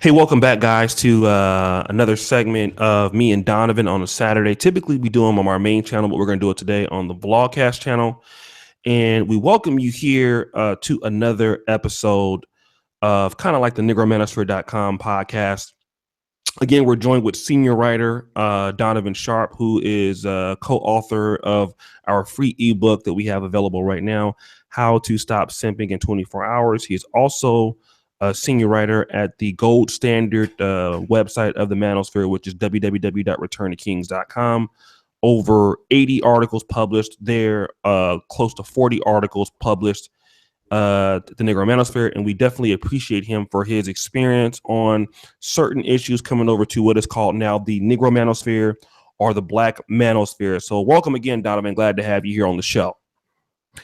Hey, welcome back, guys, to another segment of me and Donovan on a Saturday. Typically, we do them on our main channel, but we're going to do it today on the Vlogcast channel. And we welcome you here to another episode of kind of like the negromanosphere.com podcast. Again, we're joined with senior writer Donovan Sharpe, who is co-author of our free ebook that we have available right now, How to Stop Simping in 24 Hours. He is also a senior writer at the gold standard website of the Manosphere, which is www.returntokings.com. Over 80 articles published there, close to 40 articles published the Negro Manosphere, and we definitely appreciate him for his experience on certain issues coming over to what is called now the Negro Manosphere or the Black Manosphere. So welcome again, Donovan. Glad to have you here on the show.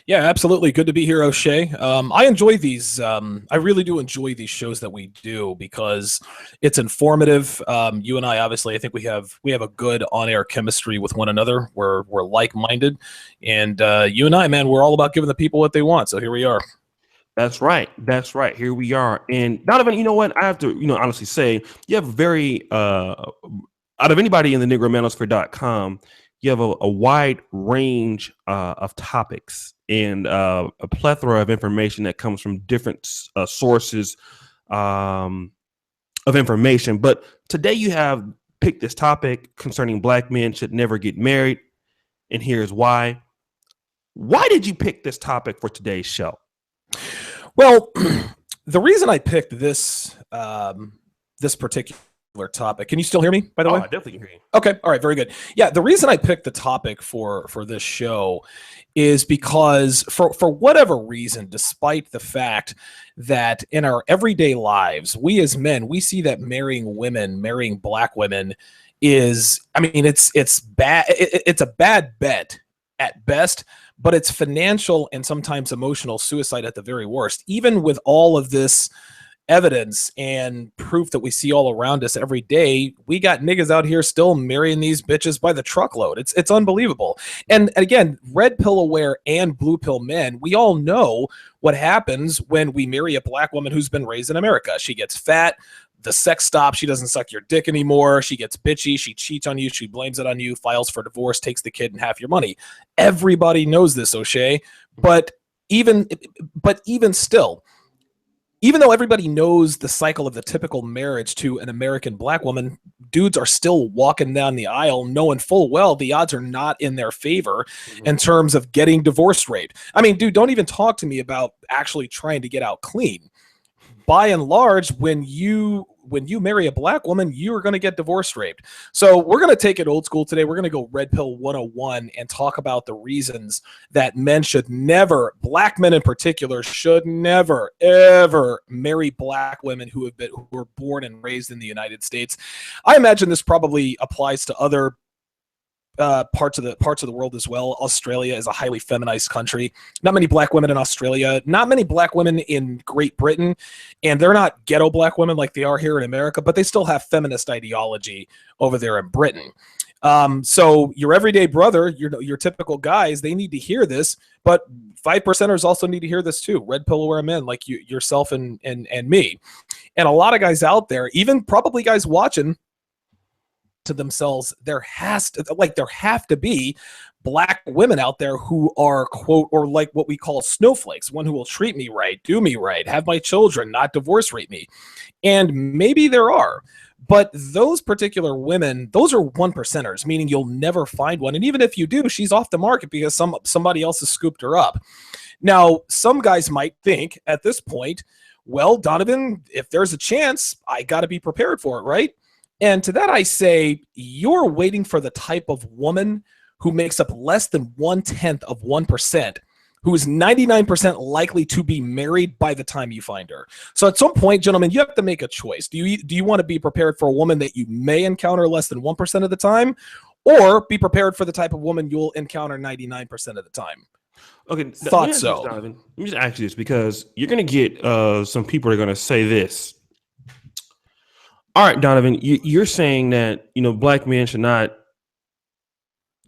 Yeah, absolutely. Good to be here, O'Shea. I enjoy these. I really do enjoy these shows that we do because it's informative. You and I, obviously, I think we have a good on-air chemistry with one another. We're like-minded, and you and I, man, we're all about giving the people what they want. So here we are. That's right. That's right. Here we are. And Donovan, you know what? I have to, honestly say you have very, out of anybody in the negromanosphere.com, you have a wide range of topics and a plethora of information that comes from different sources of information. But today you have picked this topic concerning Black men should never get married. And here's why. Why did you pick this topic for today's show? Well, the reason I picked this this particular topic. Can you still hear me, by the way? I definitely can hear you. Okay. All right. Very good. Yeah. The reason I picked the topic for this show is because for whatever reason, despite the fact that in our everyday lives, we as men, we see that marrying Black women is, I mean, it's bad. It's a bad bet at best, but it's financial and sometimes emotional suicide at the very worst. Even with all of this evidence and proof that we see all around us every day, we got niggas out here still marrying these bitches by the truckload. It's unbelievable. And again, red pill aware and blue pill men, we all know what happens when we marry a Black woman who's been raised in America. She gets fat, the sex stops, she doesn't suck your dick anymore, she gets bitchy, she cheats on you, she blames it on you, files for divorce, takes the kid and half your money. Everybody knows this, O'Shea, but even still, even though everybody knows the cycle of the typical marriage to an American Black woman, dudes are still walking down the aisle knowing full well the odds are not in their favor in terms of getting divorce rate. I mean, dude, don't even talk to me about actually trying to get out clean. By and large, when you marry a Black woman, you are going to get divorce raped. So we're going to take it old school today. We're going to go red pill 101 and talk about the reasons that men should never, Black men in particular, should never, ever marry Black women who were born and raised in the United States. I imagine this probably applies to other parts of the world as well. Australia is a highly feminized country. Not many Black women in Australia, not many Black women in Great Britain, and they're not ghetto Black women like they are here in America, but they still have feminist ideology over there in Britain. So your everyday brother, your typical guys, they need to hear this, but 5%ers also need to hear this too. Red pill aware men like yourself and me. And a lot of guys out there, even probably guys watching, to themselves, there have to be Black women out there who are, quote, or like what we call snowflakes, one who will treat me right, do me right, have my children, not divorce rate me. And maybe there are, but those particular women, those are 1%ers, meaning you'll never find one. And even if you do, she's off the market because somebody else has scooped her up. Now, some guys might think at this point, well, Donovan, if there's a chance, I got to be prepared for it, right? And to that I say, you're waiting for the type of woman who makes up less than 1/10 of 1%, who is 99% likely to be married by the time you find her. So at some point, gentlemen, you have to make a choice. Do you want to be prepared for a woman that you may encounter less than 1% of the time, or be prepared for the type of woman you'll encounter 99% of the time? Okay, Thought so. Let me just ask you this, because you're going to get some people are going to say this. All right, Donovan, you're saying that, Black men should not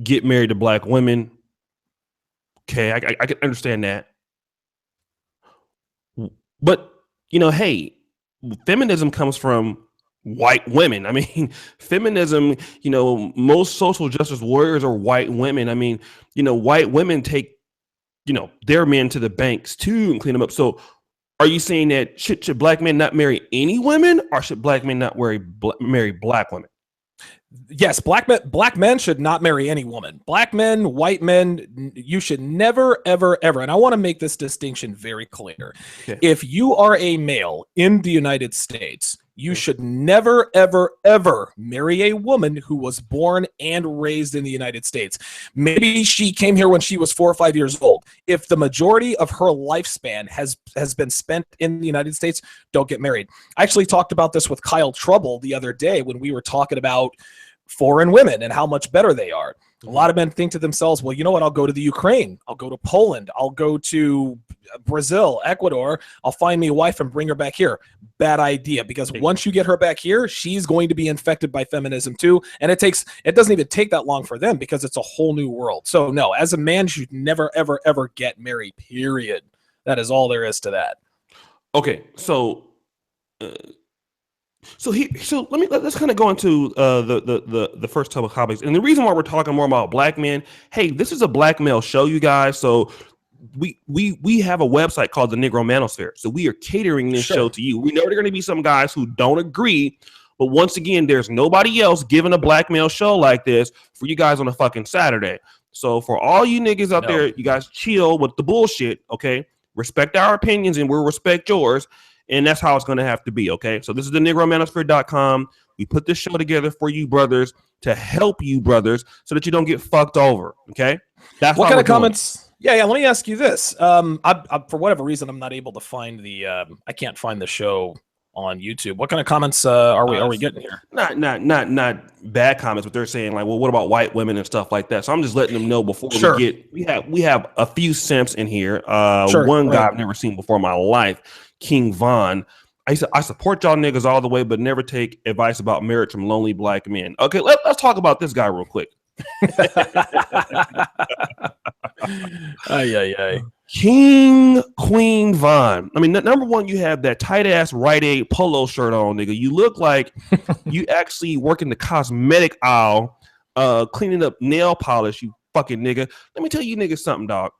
get married to Black women. Okay, I can understand that. But, hey, feminism comes from white women. I mean, feminism, most social justice warriors are white women. I mean, white women take, their men to the banks too and clean them up. So are you saying that should black men not marry any women, or should black men not marry black women? Yes, black men should not marry any woman. Black men, white men, you should never, ever, ever. And I want to make this distinction very clear. Okay. If you are a male in the United States, you should never, ever, ever marry a woman who was born and raised in the United States. Maybe she came here when she was 4 or 5 years old. If the majority of her lifespan has been spent in the United States, don't get married. I actually talked about this with Kyle Trouble the other day when we were talking about foreign women and how much better they are. A lot of men think to themselves, well, you know what? I'll go to the Ukraine. I'll go to Poland. I'll go to Brazil, Ecuador. I'll find me a wife and bring her back here. Bad idea, because once you get her back here, she's going to be infected by feminism too. And it doesn't even take that long for them, because it's a whole new world. So no, as a man, you should never, ever, ever get married, period. That is all there is to that. Okay. So let's kind of go into the first couple of topics. And the reason why we're talking more about black men, hey, this is a black male show, you guys. So we have a website called the Negro Manosphere. So we are catering this show to you. We know there are going to be some guys who don't agree, but once again, there's nobody else giving a black male show like this for you guys on a fucking Saturday. So for all you niggas out there, you guys chill with the bullshit, okay? Respect our opinions and we'll respect yours. And that's how it's going to have to be, okay? So this is the NegroManosphere.com. We put this show together for you brothers to help you brothers so that you don't get fucked over, okay? That's what kind of comments? Yeah. Let me ask you this. I for whatever reason, I'm not able to find I can't find the show on YouTube. What kind of comments are we getting here? Not bad comments, but they're saying like, well, what about white women and stuff like that? So I'm just letting them know before we have a few simps in here. One guy I've never seen before in my life, King Von. I support y'all niggas all the way, but never take advice about marriage from lonely black men. Okay, let's talk about this guy real quick. King Queen Von. I mean, number one, you have that tight ass Rite Aid polo shirt on, nigga. You look like you actually work in the cosmetic aisle, cleaning up nail polish. You fucking nigga. Let me tell you niggas something, dog.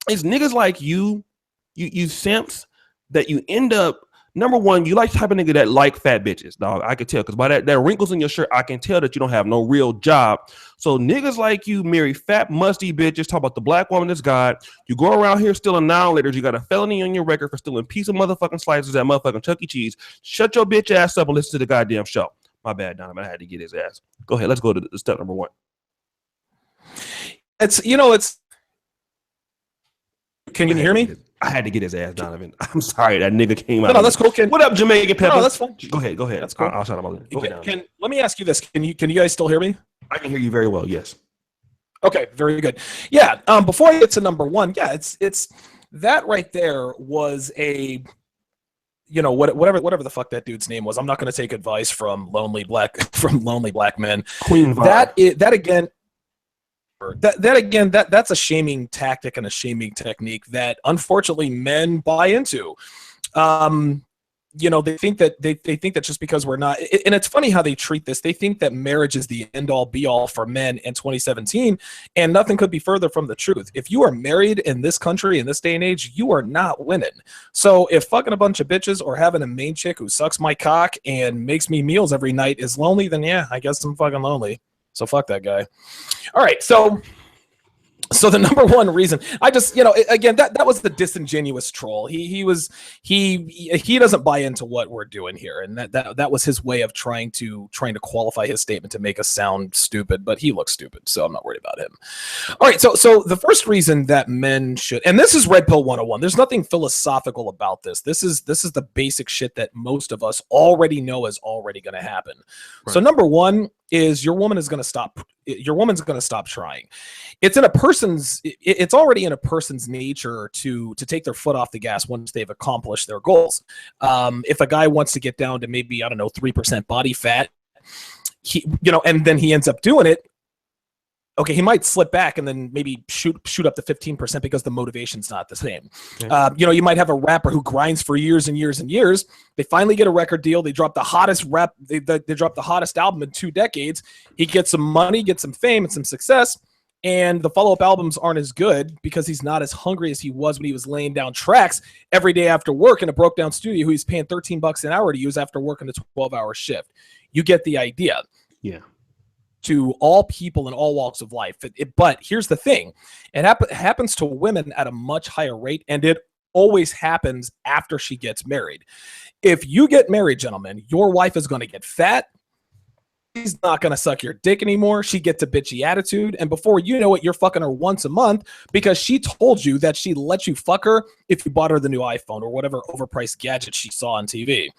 It's niggas like you simps that you end up. Number one, you like the type of nigga that like fat bitches, dog. I can tell, because by that wrinkles in your shirt, I can tell that you don't have no real job. So niggas like you marry fat, musty bitches, talk about the black woman that's God. You go around here stealing annihilators. You got a felony on your record for stealing piece of motherfucking slices at motherfucking Chuck E. Cheese. Shut your bitch ass up and listen to the goddamn show. My bad, Donovan. I had to get his ass. Go ahead. Let's go to step number one. Can you hear me? I had to get his ass, Donovan. I'm sorry, that nigga came out. No, that's cool. What up, Jamaican Pepper? No, that's fine. Go ahead. That's cool. I'll shut up. Let me ask you this: Can you guys still hear me? I can hear you very well. Yes. Okay, very good. Yeah. Before I get to number one, yeah, it's that right there was a, whatever the fuck that dude's name was. I'm not going to take advice from lonely black men. Queen Vibe. That's a shaming tactic and a shaming technique that unfortunately men buy into. They think that just because we're not, and it's funny how they treat this. They think that marriage is the end all be all for men in 2017, and nothing could be further from the truth. If you are married in this country in this day and age, you are not winning. So if fucking a bunch of bitches or having a main chick who sucks my cock and makes me meals every night is lonely, then yeah, I guess I'm fucking lonely. So fuck that guy. All right, so the number one reason, I just, again, that was the disingenuous troll. He doesn't buy into what we're doing here, and that was his way of trying to qualify his statement to make us sound stupid, but he looks stupid, so I'm not worried about him. All right, so the first reason that men should, and this is Red Pill 101. There's nothing philosophical about this. This is the basic shit that most of us already know is already going to happen. Right. So number one is your woman's going to stop trying. It's already in a person's nature to take their foot off the gas once they've accomplished their goals. If a guy wants to get down to maybe, 3% body fat, and then he ends up doing it, Okay, he might slip back and then maybe shoot up to 15% because the motivation's not the same. Okay. You might have a rapper who grinds for years and years and years. They finally get a record deal. They drop the hottest rap. They drop the hottest album in 2 decades. He gets some money, gets some fame, and some success. And the follow-up albums aren't as good because he's not as hungry as he was when he was laying down tracks every day after work in a broke-down studio who he's paying $13 an hour to use after working a 12-hour shift. You get the idea. Yeah. To all people in all walks of life. But here's the thing. It happens to women at a much higher rate, and it always happens after she gets married. If you get married, gentlemen, your wife is going to get fat. She's not going to suck your dick anymore. She gets a bitchy attitude. And before you know it, you're fucking her once a month because she told you that she let you fuck her if you bought her the new iPhone or whatever overpriced gadget she saw on TV.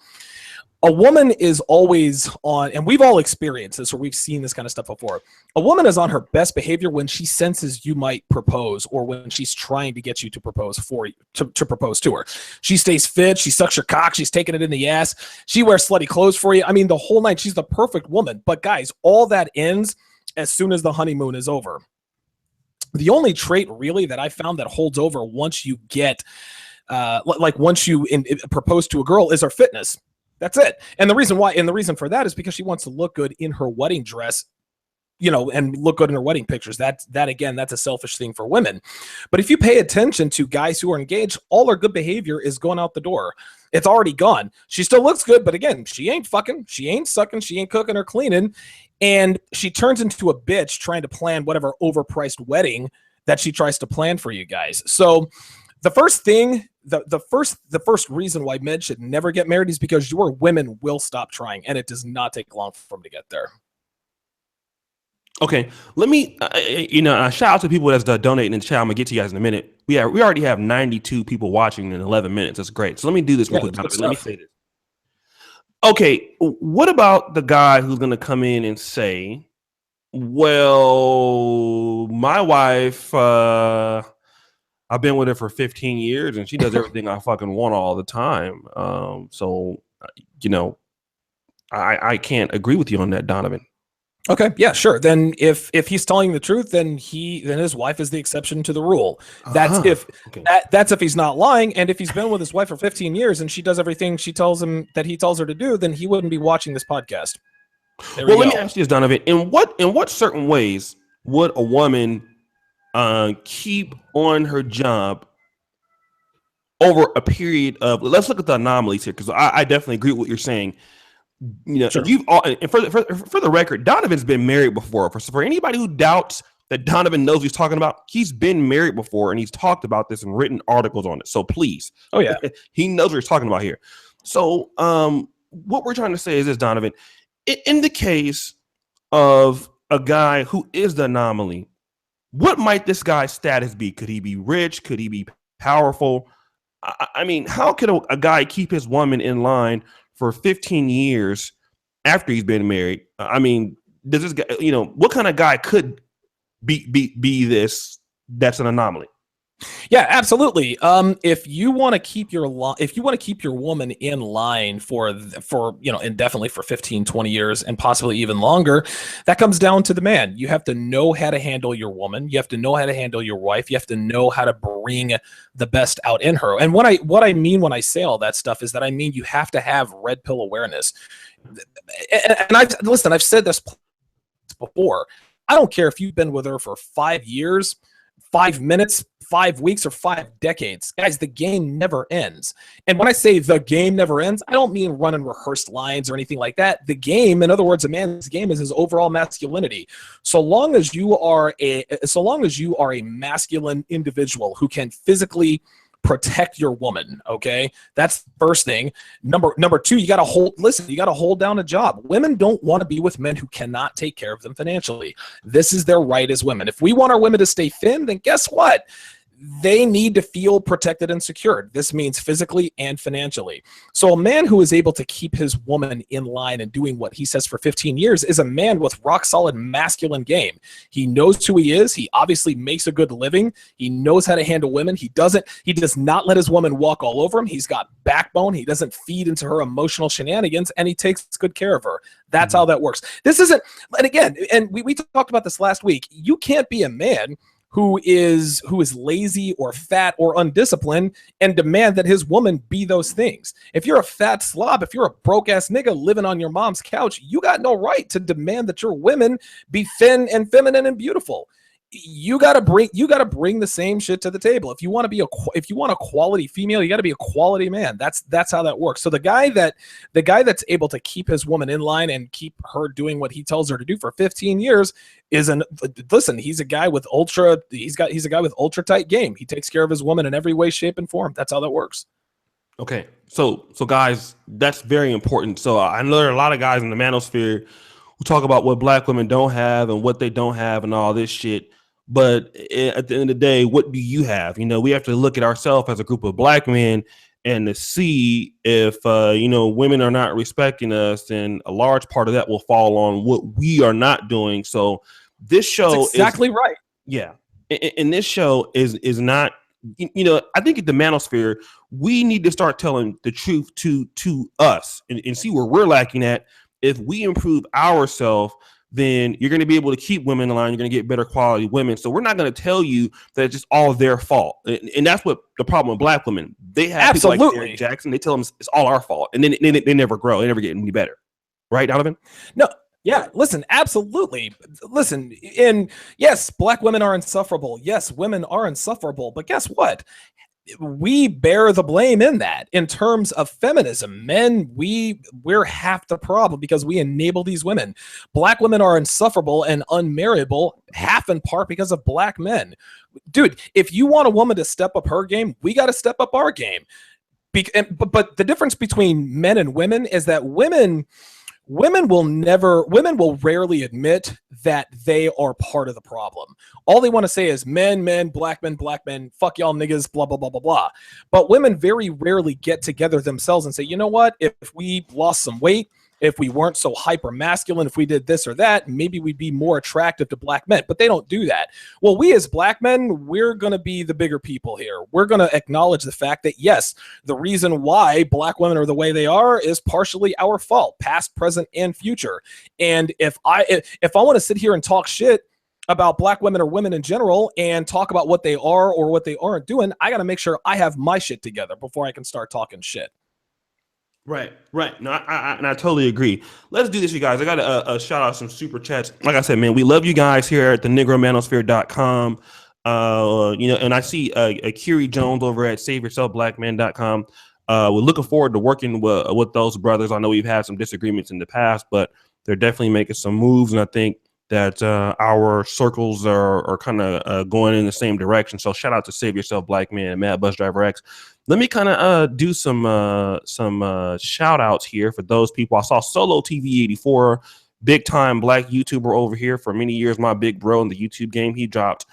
A woman is always on, and we've all experienced this or we've seen this kind of stuff before. A woman is on her best behavior when she senses you might propose or when she's trying to get you to propose to propose to her. She stays fit. She sucks your cock. She's taking it in the ass. She wears slutty clothes for you. I mean, the whole night. She's the perfect woman. But guys, all that ends as soon as the honeymoon is over. The only trait really that I found that holds over once you get, once you propose to a girl is her fitness. That's it. And the reason for that is because she wants to look good in her wedding dress, and look good in her wedding pictures. That's a selfish thing for women. But if you pay attention to guys who are engaged, all their good behavior is going out the door. It's already gone. She still looks good, but again, she ain't fucking, she ain't sucking, she ain't cooking or cleaning. And she turns into a bitch trying to plan whatever overpriced wedding that she tries to plan for you guys. So the first thing, the first reason why men should never get married is because your women will stop trying, and it does not take long for them to get there. Okay, let me, shout out to people that's donating in the chat. I'm gonna get to you guys in a minute. We already have 92 people watching in 11 minutes. That's great. So let me do this real quick. Let me say this. Okay, what about the guy who's gonna come in and say, well, my wife, I've been with her for 15 years and she does everything I fucking want all the time. So, I can't agree with you on that, Donovan. Okay, yeah, sure. Then if he's telling the truth, then his wife is the exception to the rule. That's if he's not lying, and if he's been with his wife for 15 years and she does everything she tells him that he tells her to do, then he wouldn't be watching this podcast. Well, let me ask you this, Donovan. In what certain ways would a woman keep on her job over a period of? Let's look at the anomalies here, because I definitely agree with what you're saying. Sure. And for the record, Donovan's been married before. For anybody who doubts that Donovan knows what he's talking about, he's been married before and he's talked about this and written articles on it. So please, he knows what he's talking about here. So what we're trying to say is this, Donovan, in the case of a guy who is the anomaly, what might this guy's status be? Could he be rich? Could he be powerful? I mean, how could a guy keep his woman in line for 15 years after he's been married? I mean, does this guy, what kind of guy could be this? That's an anomaly. Yeah, absolutely. If you want to keep your woman in line for indefinitely for 15, 20 years and possibly even longer, that comes down to the man. You have to know how to handle your woman. You have to know how to handle your wife. You have to know how to bring the best out in her. And what I mean when I say all that stuff is that I mean you have to have red pill awareness. And I've said this before. I don't care if you've been with her for 5 years, 5 minutes, 5 weeks, or 5 decades. Guys, the game never ends. And when I say the game never ends, I don't mean run and rehearsed lines or anything like that. The game, in other words, a man's game is his overall masculinity. So long as you are a masculine individual who can physically protect your woman, okay? That's the first thing. Number two, you got to hold down a job. Women don't want to be with men who cannot take care of them financially. This is their right as women. If we want our women to stay thin, then guess what? they need to feel protected and secured. This means physically and financially. So a man who is able to keep his woman in line and doing what he says for 15 years is a man with rock solid masculine game. He knows who he is. He obviously makes a good living. He knows how to handle women. He does not let his woman walk all over him. He's got backbone. He doesn't feed into her emotional shenanigans, and he takes good care of her. That's how that works. This isn't, and again, and we talked about this last week. You can't be a man who is lazy or fat or undisciplined and demand that his woman be those things. If you're a fat slob, if you're a broke ass nigga living on your mom's couch, you got no right to demand that your women be thin and feminine and beautiful. You gotta bring the same shit to the table. If you want a quality female, you got to be a quality man. That's how that works. So the guy that's able to keep his woman in line and keep her doing what he tells her to do for 15 years he's a guy with ultra tight game. He takes care of his woman in every way, shape, and form. That's how that works. Okay, so guys, that's very important. So I know there are a lot of guys in the manosphere who talk about what black women don't have and what they don't have and all this shit. But at the end of the day, what do you have? We have to look at ourselves as a group of black men and to see if women are not respecting us, and a large part of that will fall on what we are not doing. So this show That's exactly right. Yeah, and this show is not. I think at the manosphere, we need to start telling the truth to us and see where we're lacking at. If we improve ourselves, then you're going to be able to keep women in line. You're going to get better quality women. So we're not going to tell you that it's just all their fault. And that's what the problem with black women. They have people like Derek Jackson. They tell them it's all our fault. And then they never grow. They never get any better. Right, Donovan? No. Yeah, listen, absolutely. Listen, and yes, black women are insufferable. Yes, women are insufferable. But guess what? We bear the blame in that. In terms of feminism, men, we're half the problem because we enable these women. Black women are insufferable and unmarriable, half in part because of black men. Dude, if you want a woman to step up her game, we got to step up our game. But the difference between men and women is that women will rarely admit that they are part of the problem. All they want to say is men, black men, fuck y'all niggas, blah, blah, blah, blah, blah. But women very rarely get together themselves and say, you know what? If we lost some weight, if we weren't so hyper masculine, if we did this or that, maybe we'd be more attractive to black men. But they don't do that. Well, we as black men, we're going to be the bigger people here. We're going to acknowledge the fact that, yes, the reason why black women are the way they are is partially our fault, past, present, and future. And if I want to sit here and talk shit about black women or women in general and talk about what they are or what they aren't doing, I got to make sure I have my shit together before I can start talking shit. Right. No, I totally agree. Let's do this, you guys. I got to shout out some super chats. Like I said, man, we love you guys here at the negromanosphere.com. And I see Kiri Jones over at saveyourselfblackman.com. We're looking forward to working with those brothers. I know we've had some disagreements in the past, but they're definitely making some moves. And I think that our circles are kind of going in the same direction. So shout out to Save Yourself Black Man and Mad Bus Driver X. Let me kind of do some shout outs here for those people. I saw Solo TV 84, big time black YouTuber over here for many years. My big bro in the YouTube game. He dropped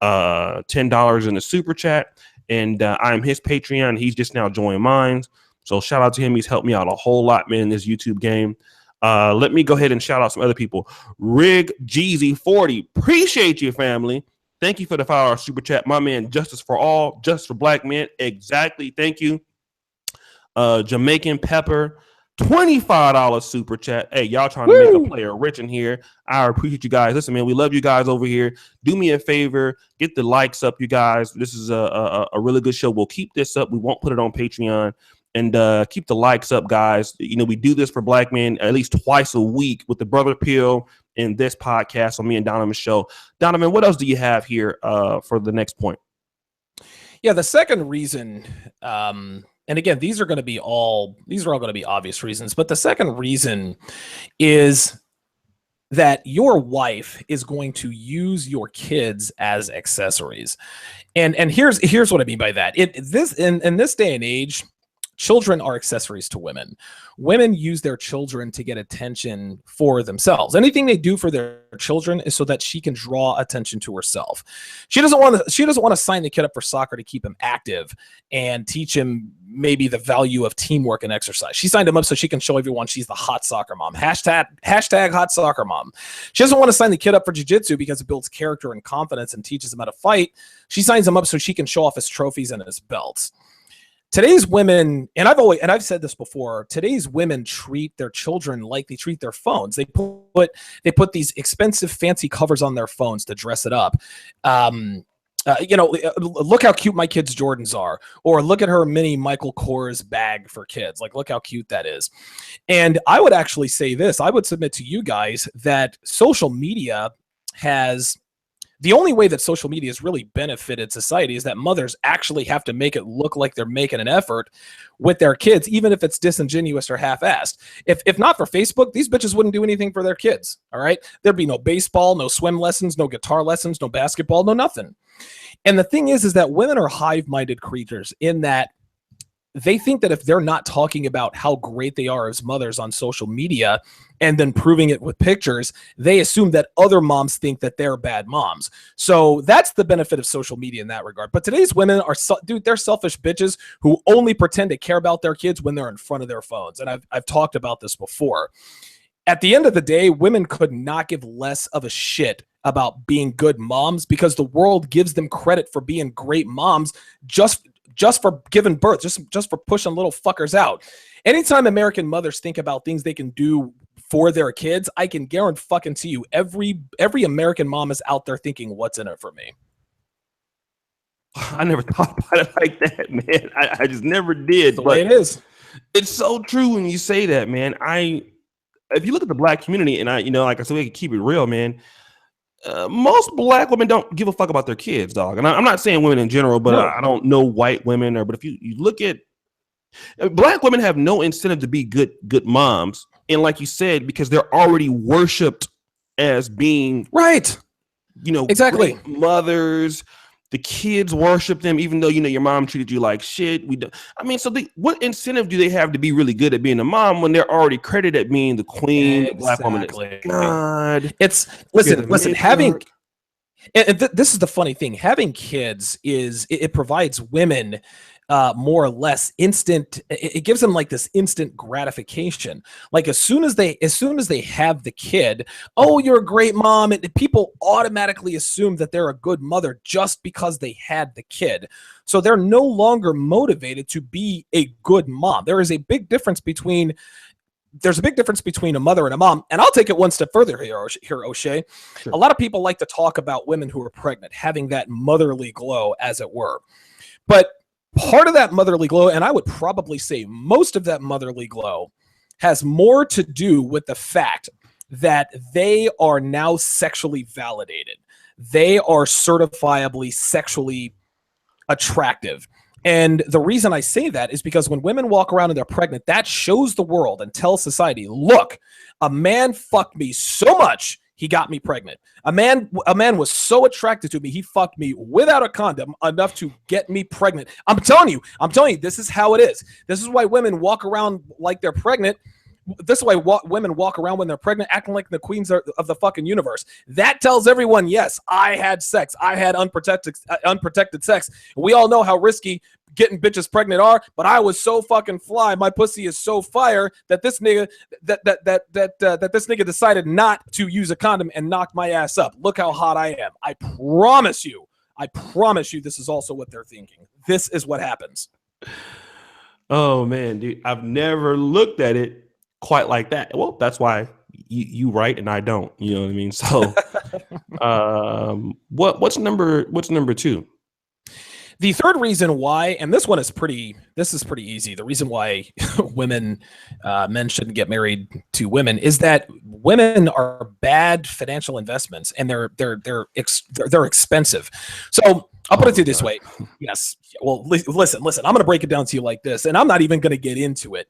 $10 in the super chat, and I'm his Patreon. He's just now joined mine. So shout out to him. He's helped me out a whole lot, man, in this YouTube game. Let me go ahead and shout out some other people. Rig Jeezy 40. Appreciate you, family. Thank you for the $5 super chat. My man, Justice for All, Justice for Black Men. Exactly. Thank you. Jamaican Pepper, $25 super chat. Hey, y'all trying to make a player rich in here. I appreciate you guys. Listen, man, we love you guys over here. Do me a favor. Get the likes up, you guys. This is a really good show. We'll keep this up. We won't put it on Patreon. And keep the likes up, guys. We do this for black men at least twice a week with the Brother Pill in this podcast on me and Donovan's show. Donovan, what else do you have here for the next point? Yeah, the second reason, and again, these are all going to be obvious reasons, but the second reason is that your wife is going to use your kids as accessories. And here's what I mean by that. In this day and age, children are accessories to women. Women use their children to get attention for themselves. Anything they do for their children is so that she can draw attention to herself. She doesn't want to sign the kid up for soccer to keep him active and teach him maybe the value of teamwork and exercise. She signed him up so she can show everyone she's the hot soccer mom. Hashtag hot soccer mom. She doesn't want to sign the kid up for jiu-jitsu because it builds character and confidence and teaches him how to fight. She signs him up so she can show off his trophies and his belts. Today's women, and I've said this before, today's women treat their children like they treat their phones. They put these expensive, fancy covers on their phones to dress it up. Look how cute my kids' Jordans are, or look at her mini Michael Kors bag for kids. Like, look how cute that is. And I would actually say this. I would submit to you guys that social media has... The only way that social media has really benefited society is that mothers actually have to make it look like they're making an effort with their kids, even if it's disingenuous or half-assed. If not for Facebook, these bitches wouldn't do anything for their kids, all right? There'd be no baseball, no swim lessons, no guitar lessons, no basketball, no nothing. And the thing is that women are hive-minded creatures in that they think that if they're not talking about how great they are as mothers on social media and then proving it with pictures, they assume that other moms think that they're bad moms. So that's the benefit of social media in that regard. But today's women are, they're selfish bitches who only pretend to care about their kids when they're in front of their phones. And I've talked about this before. At the end of the day, women could not give less of a shit about being good moms because the world gives them credit for being great moms just for giving birth, just for pushing little fuckers out. Anytime American mothers think about things they can do for their kids, I can guarantee you every American mom is out there thinking, what's in it for me? I never thought about it like that, man. I just never did. The way it is. It's so true when you say that, man. If you look at the Black community, and like I said, we can keep it real, man. Most Black women don't give a fuck about their kids, dog. And I'm not saying women in general, but no. I don't know white women, but if you look at Black women, have no incentive to be good moms, and like you said, because they're already worshipped as being right, exactly, mothers. The kids worship them, even though your mom treated you like shit. So what incentive do they have to be really good at being a mom when they're already credited at being the queen, the Black woman? God, listen. Having this is the funny thing. Having kids it provides women more or less instant. It gives them like this instant gratification. Like as soon as they have the kid, oh, you're a great mom, and people automatically assume that they're a good mother just because they had the kid. So they're no longer motivated to be a good mom. There's a big difference between a mother and a mom. And I'll take it one step further here, O'Shea. Sure. A lot of people like to talk about women who are pregnant having that motherly glow, as it were. But part of that motherly glow, and I would probably say most of that motherly glow, has more to do with the fact that they are now sexually validated. They are certifiably sexually attractive. And the reason I say that is because when women walk around and they're pregnant, that shows the world and tells society, look, a man fucked me so much, he got me pregnant. A man was so attracted to me, he fucked me without a condom enough to get me pregnant. I'm telling you, this is how it is. This is why women walk around like they're pregnant. This is why women walk around when they're pregnant, acting like the queens of the fucking universe. That tells everyone, yes, I had sex. I had unprotected sex. We all know how risky getting bitches pregnant are, but I was so fucking fly. My pussy is so fire that this nigga this nigga decided not to use a condom and knock my ass up. Look how hot I am. I promise you, this is also what they're thinking. This is what happens. Oh man, dude, I've never looked at it quite like that. Well, that's why you right and I don't. You know what I mean? So, what's number two? The third reason why, and this is pretty easy. The reason why men shouldn't get married to women is that women are bad financial investments, and they're expensive. So I'll put it to you this way. Yes. Well, listen. I'm going to break it down to you like this, and I'm not even going to get into it.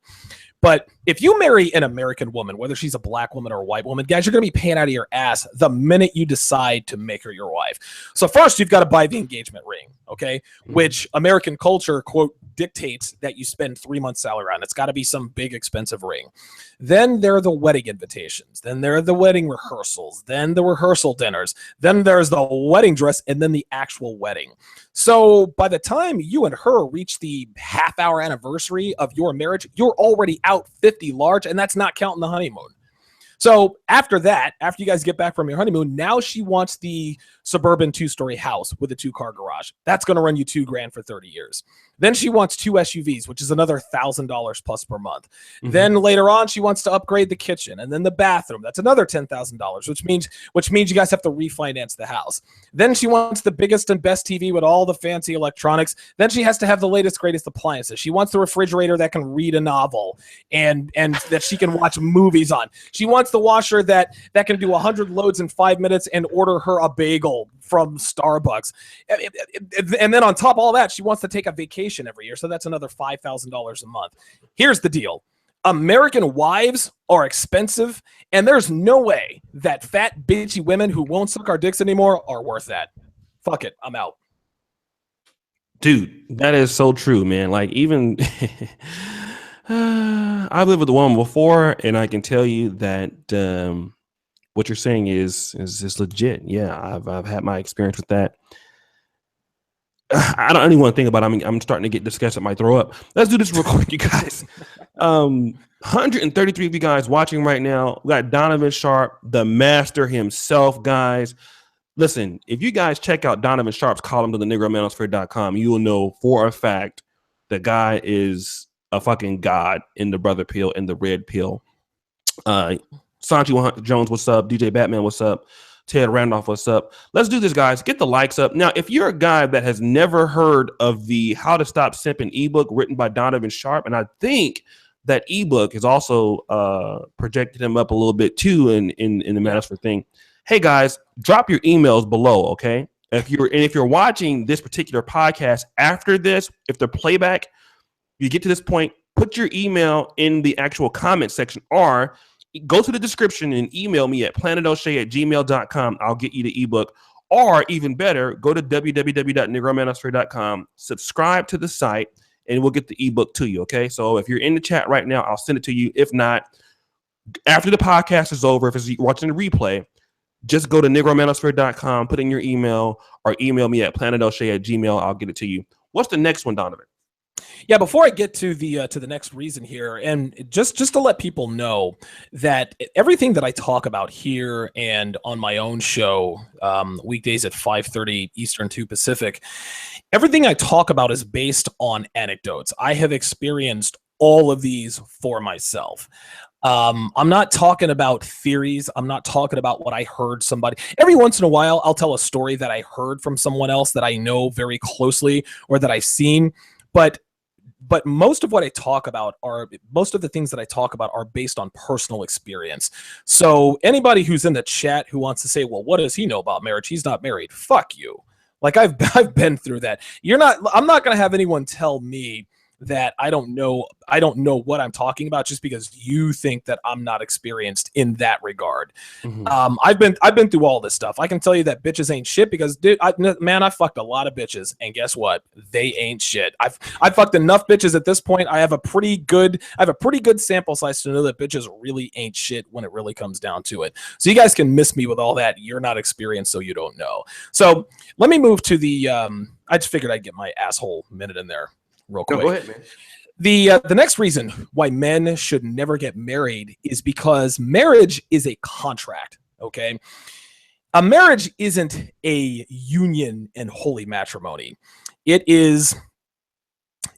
But if you marry an American woman, whether she's a black woman or a white woman, guys, you're going to be paying out of your ass the minute you decide to make her your wife. So first, you've got to buy the engagement ring, okay? Which American culture, quote, dictates that you spend 3 months' salary on. It's got to be some big expensive ring. Then there are the wedding invitations. Then there are the wedding rehearsals. Then the rehearsal dinners. Then there's the wedding dress, and then the actual wedding. So by the time you and her reach the half-hour anniversary of your marriage, you're already out 50 large, and that's not counting the honeymoon. So after that, after you guys get back from your honeymoon, now she wants the suburban 2-story house with a 2-car garage. That's going to run you $2,000 for 30 years. Then she wants 2 SUVs, which is another $1,000 plus per month. Then later on, she wants to upgrade the kitchen and then the bathroom. That's another $10,000, which means you guys have to refinance the house. Then she wants the biggest and best TV with all the fancy electronics. Then she has to have the latest, greatest appliances. She wants the refrigerator that can read a novel and that she can watch movies on. She wants the washer that can do 100 loads in 5 minutes and order her a bagel from Starbucks. And then on top of all that, she wants to take a vacation every year. So that's another $5,000 a month. Here's the deal. American wives are expensive, and there's no way that fat, bitchy women who won't suck our dicks anymore are worth that. Fuck it. I'm out. Dude, that is so true, man. Like, even I've lived with a woman before, and I can tell you that what you're saying is legit. Yeah, I've had my experience with that. I don't even want to think about it. I mean, I'm starting to get disgusted. I might throw up. Let's do this real quick, you guys. 133 of you guys watching right now. We got Donovan Sharpe, the master himself, guys. Listen, if you guys check out Donovan Sharpes' column to the NegroManosphere.com, you will know for a fact the guy is a fucking god in the brother pill and the red pill. Sanchi Jones, what's up? DJ Batman, what's up? Ted Randolph, what's up? Let's do this, guys. Get the likes up. Now, if you're a guy that has never heard of the How to Stop Simping ebook written by Donovan Sharpe, and I think that ebook has also projected him up a little bit too in the Manosphere thing. Hey, guys, drop your emails below, okay? If you're watching this particular podcast after this, if the playback, you get to this point, put your email in the actual comment section, or go to the description and email me at planetoshay@gmail.com. I'll get you the ebook. Or even better, go to www.negromanosphere.com, subscribe to the site, and we'll get the ebook to you, okay? So if you're in the chat right now, I'll send it to you. If not, after the podcast is over, if it's watching the replay, just go to negromanosphere.com, put in your email, or email me at planetoshay@gmail. I'll get it to you. What's the next one, Donovan? Yeah, before I get to the next reason here, and just to let people know that everything that I talk about here and on my own show, weekdays at 5:30 Eastern, 2 Pacific, everything I talk about is based on anecdotes. I have experienced all of these for myself. I'm not talking about theories. I'm not talking about what I heard somebody. Every once in a while, I'll tell a story that I heard from someone else that I know very closely or that I've seen, but most of what I talk about most of the things that I talk about are based on personal experience. So anybody who's in the chat who wants to say, well, what does he know about marriage? He's not married. Fuck you. Like I've been through that. I'm not going to have anyone tell me that I don't know what I'm talking about just because you think that I'm not experienced in that regard. Mm-hmm. I've been through all this stuff. I can tell you that bitches ain't shit because, dude, I fucked a lot of bitches, and guess what? They ain't shit. I've fucked enough bitches at this point. I have a pretty good sample size to know that bitches really ain't shit when it really comes down to it. So you guys can miss me with all that. You're not experienced, so you don't know. So let me move to the. I just figured I'd get my asshole minute in there. Real quick. Go ahead, man. The next reason why men should never get married is because marriage is a contract, okay? A marriage isn't a union and holy matrimony. It's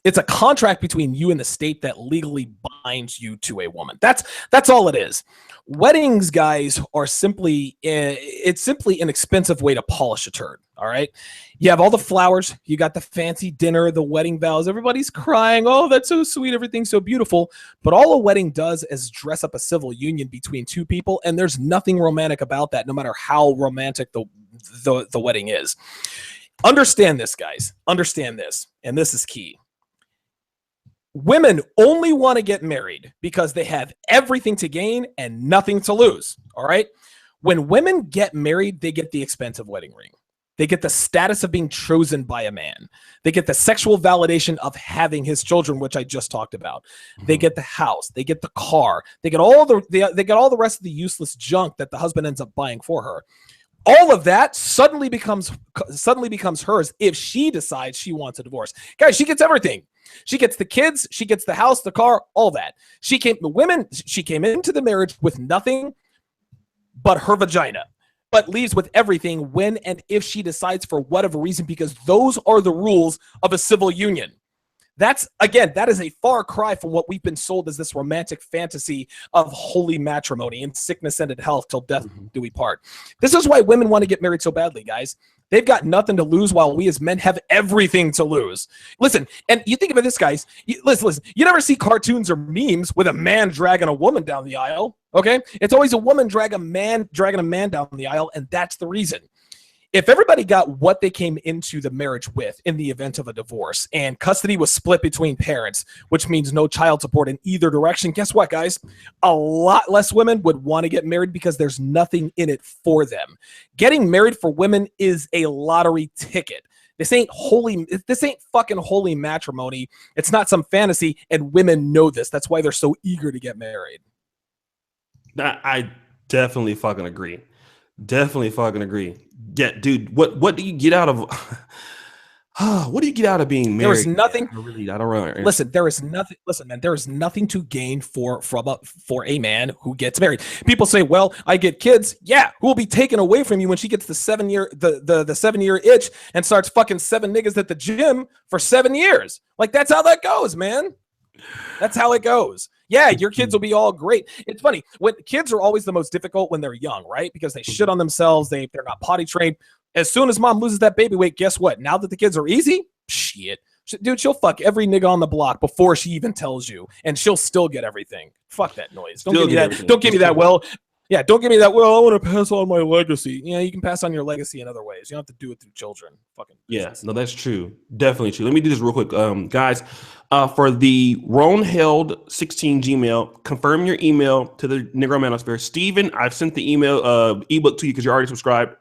a contract between you and the state that legally binds you to a woman. That's all it is. Weddings, guys, are simply an expensive way to polish a turd. All right. You have all the flowers. You got the fancy dinner, the wedding vows. Everybody's crying. Oh, that's so sweet. Everything's so beautiful. But all a wedding does is dress up a civil union between two people. And there's nothing romantic about that, no matter how romantic the wedding is. Understand this, guys. Understand this. And this is key. Women only want to get married because they have everything to gain and nothing to lose. All right. When women get married, they get the expensive wedding ring. They get the status of being chosen by a man. They get the sexual validation of having his children, which I just talked about. They get the house. They get the car. They get all the rest of the useless junk that the husband ends up buying for her. All of that suddenly becomes hers if she decides she wants a divorce. Guys, she gets everything. She gets the kids. She gets the house, the car, all that. She came into the marriage with nothing but her vagina, but leaves with everything when and if she decides for whatever reason, because those are the rules of a civil union. That is a far cry from what we've been sold as this romantic fantasy of holy matrimony in sickness and in health till death do we part. This is why women want to get married so badly, guys. They've got nothing to lose while we as men have everything to lose. Listen, and you think about this, guys. Listen. You never see cartoons or memes with a man dragging a woman down the aisle, okay? It's always a woman dragging a man down the aisle, and that's the reason. If everybody got what they came into the marriage with in the event of a divorce and custody was split between parents, which means no child support in either direction, guess what, guys? A lot less women would want to get married because there's nothing in it for them. Getting married for women is a lottery ticket. This ain't fucking holy matrimony. It's not some fantasy, and women know this. That's why they're so eager to get married. I definitely fucking agree. Definitely fucking agree. Yeah, dude. What do you get out of? What do you get out of being married? There is nothing. I don't know. Listen, there is nothing. Listen, man. There is nothing to gain for a man who gets married. People say, "Well, I get kids." Yeah, who will be taken away from you when she gets the 7-year the 7-year itch and starts fucking 7 niggas at the gym for 7 years? Like, that's how that goes, man. That's how it goes. Yeah, your kids will be all great. It's funny. When kids are always the most difficult when they're young, right? Because they shit on themselves. They're not potty trained. As soon as mom loses that baby weight, guess what? Now that the kids are easy, shit. Dude, she'll fuck every nigga on the block before she even tells you, and she'll still get everything. Fuck that noise. Don't give me that. Don't give me that. Well, yeah, don't give me that. Well, I want to pass on my legacy. Yeah, you can pass on your legacy in other ways. You don't have to do it through children. Fucking yeah, no, that's true. Definitely true. Let me do this real quick, guys. For the Ronheld16 Gmail, confirm your email to the Negro Manosphere. Steven, I've sent the email ebook to you because you're already subscribed.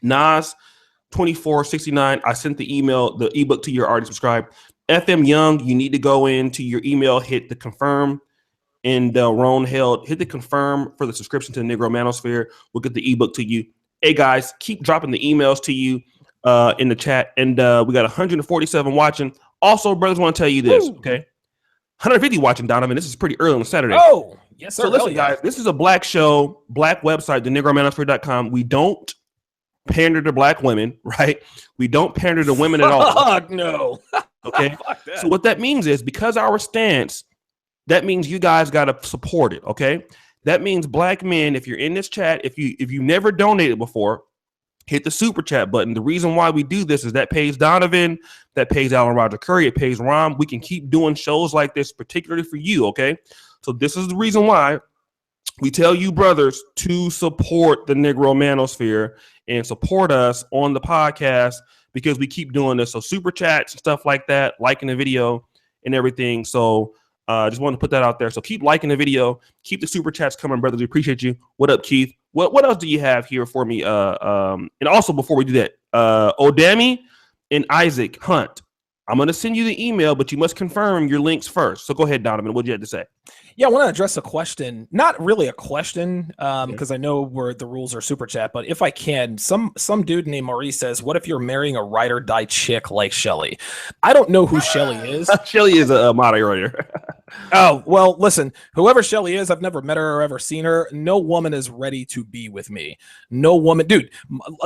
Nas 2469, I sent the email, the ebook to you, already subscribed. FM Young, you need to go into your email, hit the confirm. And Ron Held, hit the confirm for the subscription to the Negro Manosphere. We'll get the ebook to you. Hey guys, keep dropping the emails to you in the chat. And we got 147 watching. Also, brothers, want to tell you this, okay? 150 watching, Donovan. This is pretty early on Saturday. Oh, yes, sir. So listen, guys, this is a black show, black website, the NegroManosphere.com. We don't pander to black women, right? We don't pander to women at all. Fuck no. Okay. So what that means is, because our stance, that means you guys got to support it, okay? That means black men, if you're in this chat, if you never donated before, hit the super chat button. The reason why we do this is that pays Donovan, that pays Alan Roger Curry, it pays Rom. We can keep doing shows like this, particularly for you, okay? So this is the reason why we tell you brothers to support the Negro Manosphere and support us on the podcast, because we keep doing this. So super chats and stuff like that, liking the video and everything. So just wanted to put that out there. So keep liking the video. Keep the super chats coming, brothers. We appreciate you. What up, Keith? What else do you have here for me? And also, before we do that, Odami and Isaac Hunt, I'm going to send you the email, but you must confirm your links first. So go ahead, Donovan. What do you have to say? Yeah, I want to address a question. Not really a question, because I know where the rules are super chat, but if I can, some dude named Maurice says, what if you're marrying a ride or die chick like Shelly? I don't know who Shelly is. Shelly is a moderator. Oh, well, listen, whoever Shelly is, I've never met her or ever seen her. No woman is ready to be with me. No woman, dude.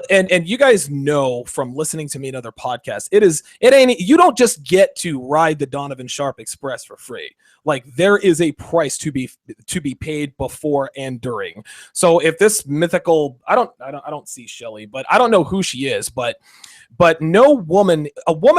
And you guys know from listening to me in other podcasts, you don't just get to ride the Donovan Sharpe Express for free. Like, there is a price to be paid before and during. So if this mythical, I don't see Shelly, but I don't know who she is, but But a woman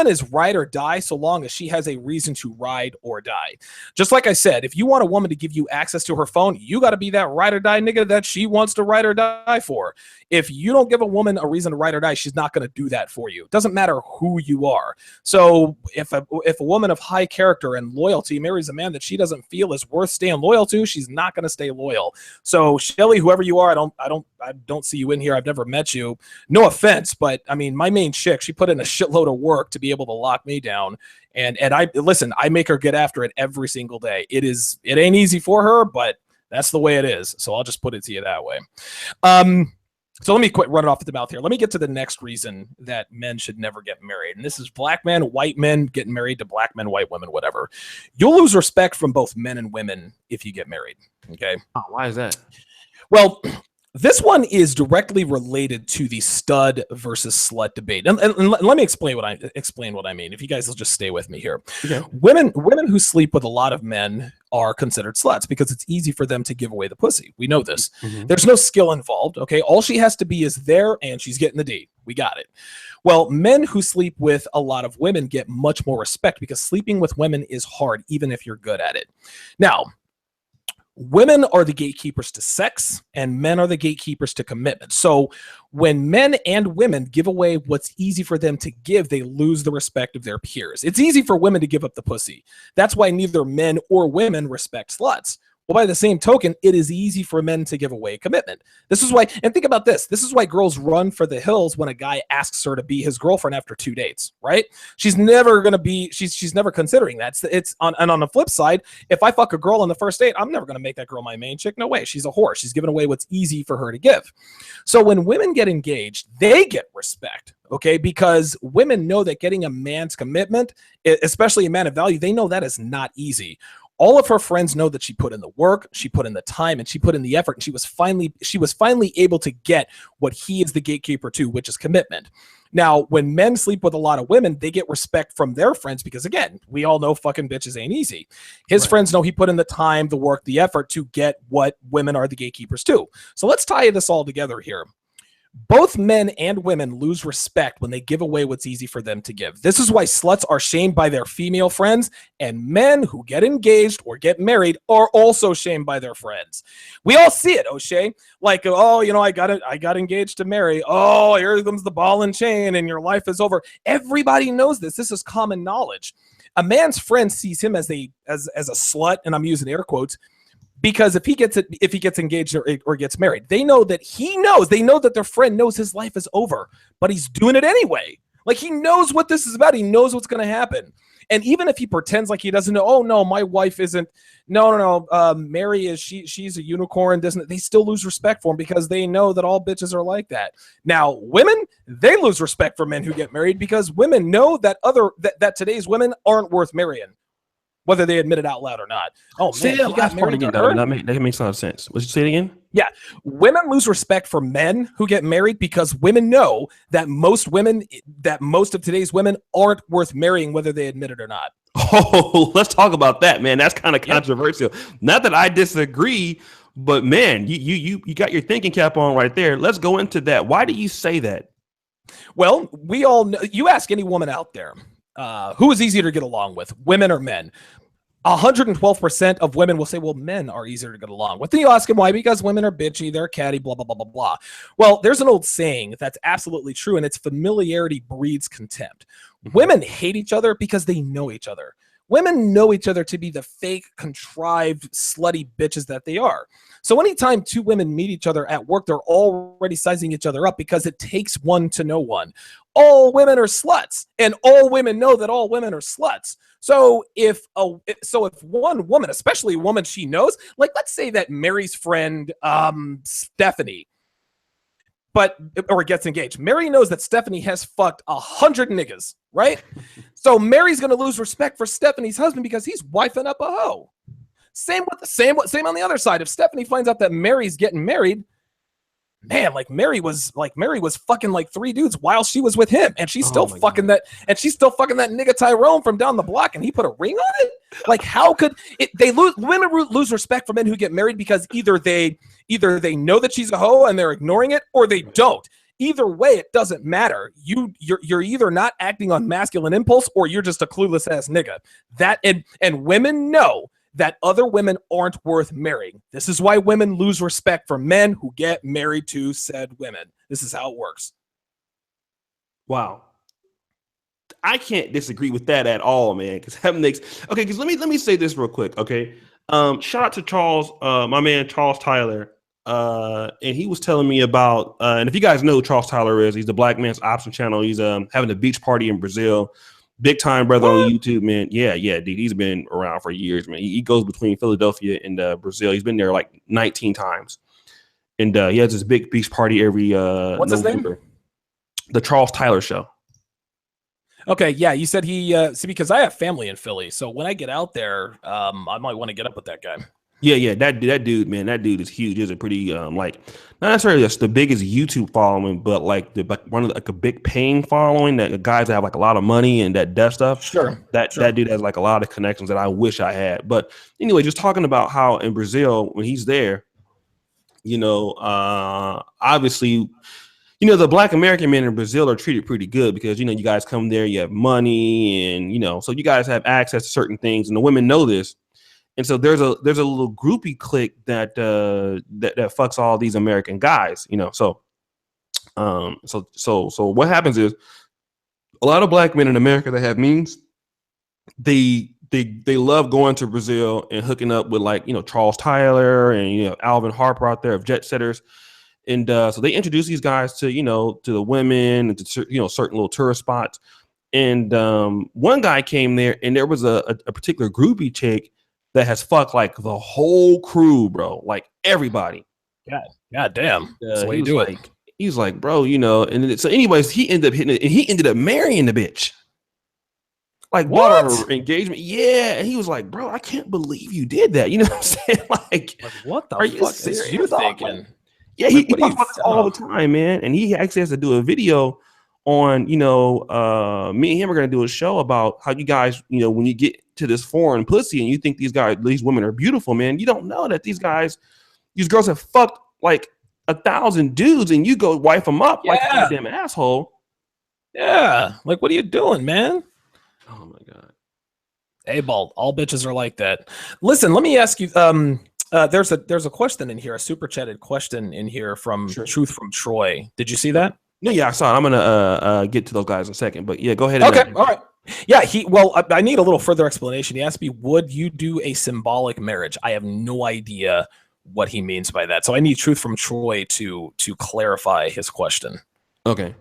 is ride or die so long as she has a reason to ride or die. Just like I said, if you want a woman to give you access to her phone, you got to be that ride or die nigga that she wants to ride or die for. If you don't give a woman a reason to ride or die, she's not going to do that for you. It doesn't matter who you are. So if a woman of high character and loyalty marries a man that she doesn't feel is worth staying loyal to, she's not going to stay loyal. So Shelly, whoever you are, I don't see you in here. I've never met you. No offense, but I mean, my main chick, she put in a shitload of work to be able to lock me down. And I make her get after it every single day. It ain't easy for her, but that's the way it is. So I'll just put it to you that way. So let me quit running off at the mouth here. Let me get to the next reason that men should never get married. And this is black men, white men getting married to black men, white women, whatever. You'll lose respect from both men and women if you get married. Okay. Oh, why is that? Well, this one is directly related to the stud versus slut debate, and let me explain what I mean. If you guys will just stay with me here, Okay. women who sleep with a lot of men are considered sluts because it's easy for them to give away the pussy. We know this. Mhm. There's no skill involved. Okay, all she has to be is there, and she's getting the D. We got it. Well, men who sleep with a lot of women get much more respect because sleeping with women is hard, even if you're good at it. Now, women are the gatekeepers to sex and men are the gatekeepers to commitment. So when men and women give away what's easy for them to give, they lose the respect of their peers. It's easy for women to give up the pussy. That's why neither men or women respect sluts. Well, by the same token, it is easy for men to give away commitment. This is why, and think about this. This is why girls run for the hills when a guy asks her to be his girlfriend after 2 dates, right? She's never going to be, she's never considering that. And on the flip side, if I fuck a girl on the first date, I'm never going to make that girl my main chick. No way. She's a whore. She's giving away what's easy for her to give. So when women get engaged, they get respect. Okay, because women know that getting a man's commitment, especially a man of value, they know that is not easy. All of her friends know that she put in the work, she put in the time, and she put in the effort, and she was finally able to get what he is the gatekeeper to, which is commitment. Now, when men sleep with a lot of women, they get respect from their friends because, again, we all know fucking bitches ain't easy. His friends know he put in the time, the work, the effort to get what women are the gatekeepers to. So let's tie this all together here. Both men and women lose respect when they give away what's easy for them to give. This is why sluts are shamed by their female friends, and men who get engaged or get married are also shamed by their friends. We all see it, O'Shea. Like, oh, I got engaged to marry. Oh, here comes the ball and chain, and your life is over. Everybody knows this. This is common knowledge. A man's friend sees him as a slut, and I'm using air quotes. Because if he gets engaged or gets married, they know that their friend knows his life is over, but he's doing it anyway. Like, he knows what this is about. He knows what's going to happen. And even if he pretends like he doesn't know, oh no, my wife isn't, no, Mary is, she's a unicorn, doesn't, they still lose respect for him because they know that all bitches are like that. Now, women, they lose respect for men who get married because women know that that today's women aren't worth marrying, whether they admit it out loud or not. Oh, man, he got married to her? That makes a lot of sense. Would you say it again? Yeah. Women lose respect for men who get married because women know that most of today's women aren't worth marrying, whether they admit it or not. Oh, let's talk about that, man. That's kind of controversial. Not that I disagree, but man, you got your thinking cap on right there. Let's go into that. Why do you say that? Well, we all know, you ask any woman out there, who is easier to get along with, women or men? 112% of women will say, well, men are easier to get along with. Then you ask them why? Because women are bitchy, they're catty, blah, blah, blah, blah, blah. Well, there's an old saying that's absolutely true, and it's familiarity breeds contempt. Women hate each other because they know each other. Women know each other to be the fake, contrived, slutty bitches that they are. So anytime two women meet each other at work, they're already sizing each other up because it takes one to know one. All women are sluts, and all women know that all women are sluts. So if one woman, especially a woman she knows, like let's say that Mary's friend Stephanie, gets engaged. Mary knows that Stephanie has fucked 100 niggas, right? So Mary's gonna lose respect for Stephanie's husband because he's wifing up a hoe. Same on the other side. If Stephanie finds out that Mary's getting married, man, Mary was fucking like 3 dudes while she was with him, and she's still fucking that nigga Tyrone from down the block, and he put a ring on it. Like, how could it? Women lose respect for men who get married because either they know that she's a hoe and they're ignoring it, or they don't. Either way, it doesn't matter. You're either not acting on masculine impulse or you're just a clueless ass nigga. That and women know that other women aren't worth marrying. This is why women lose respect for men who get married to said women. This is how it works. Wow. I can't disagree with that at all, man. Because that makes okay. Because let me say this real quick, okay? Shout out to Charles, my man Charles Tyler, and he was telling me about. And if you guys know who Charles Tyler is, he's the Black Man's Option channel. He's having a beach party in Brazil. Big time brother on YouTube, man. Yeah, dude. He's been around for years, man. He goes between Philadelphia and Brazil. He's been there like 19 times, and he has this big beach party every What's his name? November. The Charles Tyler Show. Okay, yeah, you said he see, because I have family in Philly, so when I get out there, I might want to get up with that guy. Yeah, that dude, man, that dude is huge. He's a pretty like not necessarily just the biggest YouTube following, but like one of the, like a big paying following that guys that have like a lot of money and that does stuff. Sure. That dude has like a lot of connections that I wish I had. But anyway, just talking about how in Brazil when he's there, obviously. The Black American men in Brazil are treated pretty good because, you guys come there, you have money and, so you guys have access to certain things and the women know this. And so there's a little groupie clique that fucks all these American guys, So what happens is a lot of Black men in America that have means, they love going to Brazil and hooking up with like, Charles Tyler and, Alvin Harper out there of Jet Setters. And so they introduce these guys to, to the women and to, certain little tourist spots. And one guy came there and there was a particular groupie chick that has fucked like the whole crew, bro, like everybody. God damn. That's the way you do it. He's like, bro, and so anyways, he ended up hitting it and he ended up marrying the bitch. Like, what? Bought her engagement. Yeah. And he was like, bro, I can't believe you did that. You know what I'm saying? Like what the fuck is you thinking? Yeah, he talks about this all the time, man. And he actually has to do a video on, me and him are going to do a show about how you guys, when you get to this foreign pussy and you think these women are beautiful, man, you don't know that these girls have fucked like 1,000 dudes and you go wife them up like a goddamn asshole. Yeah. Like, what are you doing, man? Oh my God. Hey, Bald, all bitches are like that. Listen, let me ask you, there's a question in here, a super chatted question in here from Truth from Troy. Did you see that? No, yeah, I saw it. I'm gonna get to those guys in a second, but yeah, go ahead. Okay, all right. Yeah, I need a little further explanation. He asked me, would you do a symbolic marriage? I have no idea what he means by that, so I need Truth from Troy to clarify his question. Okay.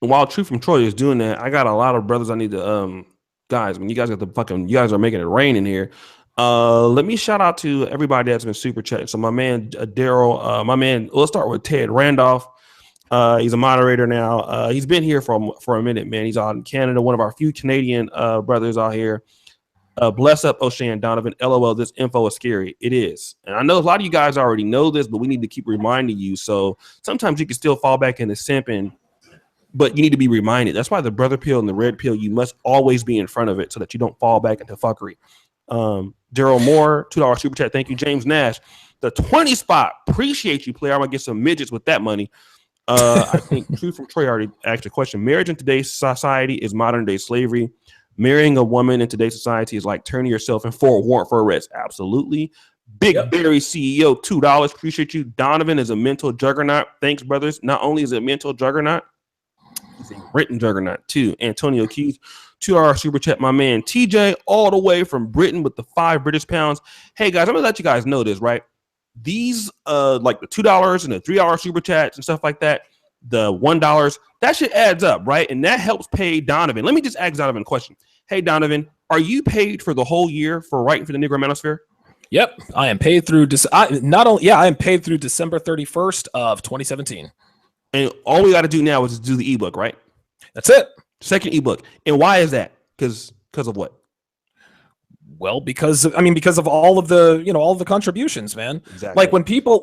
And while Truth from Troy is doing that, I got a lot of brothers I need to guys. When you guys are making it rain in here. Let me shout out to everybody that's been super chatting. So my man Daryl, let's start with Ted Randolph. He's a moderator now. He's been here for a minute, man. He's out in Canada, one of our few Canadian brothers out here. Bless up, O'Shea Donovan. LOL, this info is scary. It is. And I know a lot of you guys already know this, but we need to keep reminding you. So sometimes you can still fall back into simping, but you need to be reminded. That's why the brother pill and the red pill, you must always be in front of it so that you don't fall back into fuckery. Daryl Moore, $2 super chat. Thank you, James Nash. The 20 spot. Appreciate you, player. I'm gonna get some midgets with that money. I think Truth from Troy already asked a question. Marriage in today's society is modern day slavery. Marrying a woman in today's society is like turning yourself in for a warrant for arrest. Absolutely. Big Barry CEO, $2. Appreciate you. Donovan is a mental juggernaut. Thanks, brothers. Not only is it a mental juggernaut, he's a written juggernaut too. Antonio Keys, $2 super chat. My man TJ, all the way from Britain with the 5 British pounds. Hey guys, I'm gonna let you guys know this, right? These like the $2 and the $3 super chats and stuff like that, the $1, that shit adds up, right? And that helps pay Donovan. Let me just ask Donovan a question. Hey Donovan, are you paid for the whole year for writing for the Negro Manosphere? Yep, I am paid through. I am paid through December 31st of 2017. And all we got to do now is do the ebook, right? That's it. Second ebook. And why is that? Because of what? Well, because of all of the, all of the contributions, man. Exactly.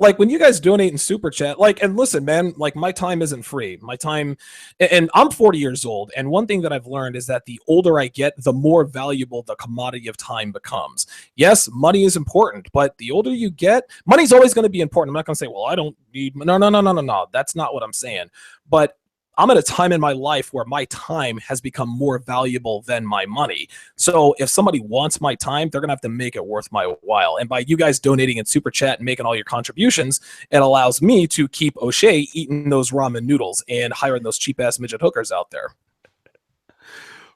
Like when you guys donate in super chat, and listen, man, like my time isn't free. My time, and I'm 40 years old. And one thing that I've learned is that the older I get, the more valuable the commodity of time becomes. Yes, money is important, but the older you get, money's always going to be important. I'm not going to say, well, I don't need, no. That's not what I'm saying. But I'm at a time in my life where my time has become more valuable than my money. So if somebody wants my time, they're going to have to make it worth my while. And by you guys donating in Super Chat and making all your contributions, it allows me to keep O'Shea eating those ramen noodles and hiring those cheap-ass midget hookers out there.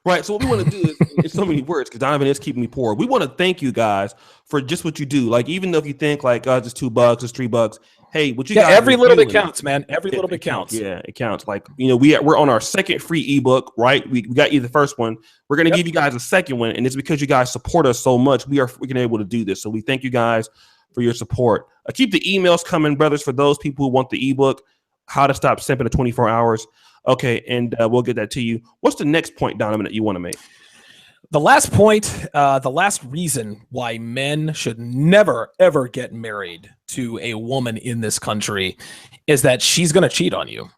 Right. So what we want to do is, in so many words, because Donovan is keeping me poor, we want to thank you guys for just what you do. Like, even though if you think like, oh, it's $2, it's $3, hey, what you guys every little bit counts, man. Every little bit counts. Yeah, it counts. Like, we're on our second free ebook, right? We got you the first one. We're going to give you guys a second one, and it's because you guys support us so much. We're able to do this. So we thank you guys for your support. Keep the emails coming, brothers, for those people who want the ebook, How to Stop Simping in 24 Hours. Okay, and we'll get that to you. What's the next point, Donovan, that you want to make? The last point, the last reason why men should never, ever get married to a woman in this country is that she's going to cheat on you.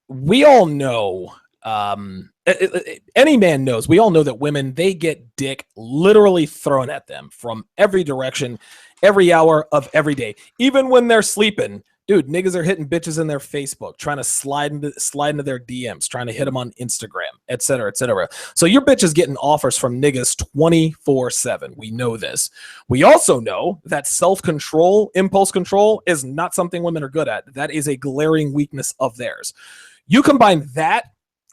We all know, any man knows, we all know that women, they get dick literally thrown at them from every direction, every hour of every day. Even when they're sleeping, dude, niggas are hitting bitches in their Facebook, trying to slide into their DMs, trying to hit them on Instagram, et cetera, et cetera. So your bitch is getting offers from niggas 24/7. We know this. We also know that self-control, impulse control, is not something women are good at. That is a glaring weakness of theirs. You combine that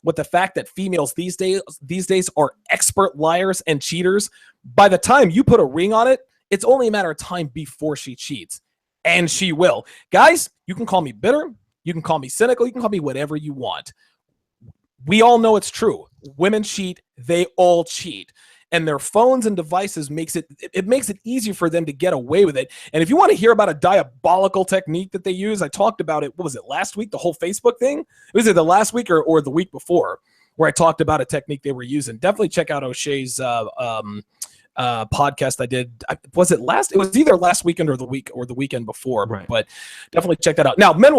with the fact that females these days are expert liars and cheaters. By the time you put a ring on it, it's only a matter of time before she cheats. And she will. Guys, you can call me bitter. You can call me cynical. You can call me whatever you want. We all know it's true. Women cheat. They all cheat. And their phones and devices makes it easier for them to get away with it. And if you want to hear about a diabolical technique that they use, I talked about it, what was it, last week? The whole Facebook thing? It was either last week or the week before, where I talked about a technique they were using. Definitely check out O'Shea's podcast I did. Was it last? It was either last weekend or the weekend before. Right. But definitely check that out. Now, men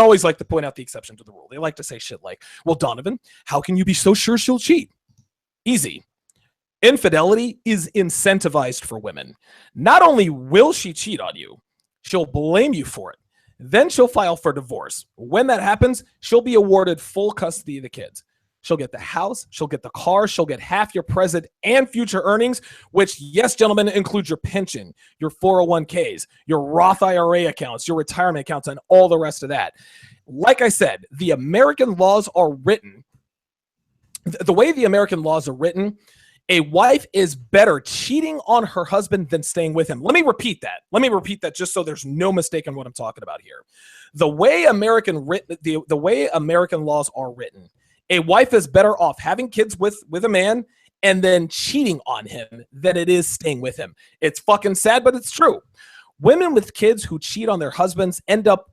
always like to point out the exception to the rule. They like to say shit like, well, Donovan, how can you be so sure she'll cheat? Easy. Infidelity is incentivized for women. Not only will she cheat on you, she'll blame you for it. Then she'll file for divorce. When that happens, she'll be awarded full custody of the kids. She'll get the house, she'll get the car, she'll get half your present and future earnings, which, yes, gentlemen, includes your pension, your 401ks, your Roth IRA accounts, your retirement accounts, and all the rest of that. Like I said, the American laws are written. The way the American laws are written, a wife is better cheating on her husband than staying with him. Let me repeat that just so there's no mistake on what I'm talking about here. The way American laws are written, a wife is better off having kids with a man and then cheating on him than it is staying with him. It's fucking sad, but it's true. Women with kids who cheat on their husbands end up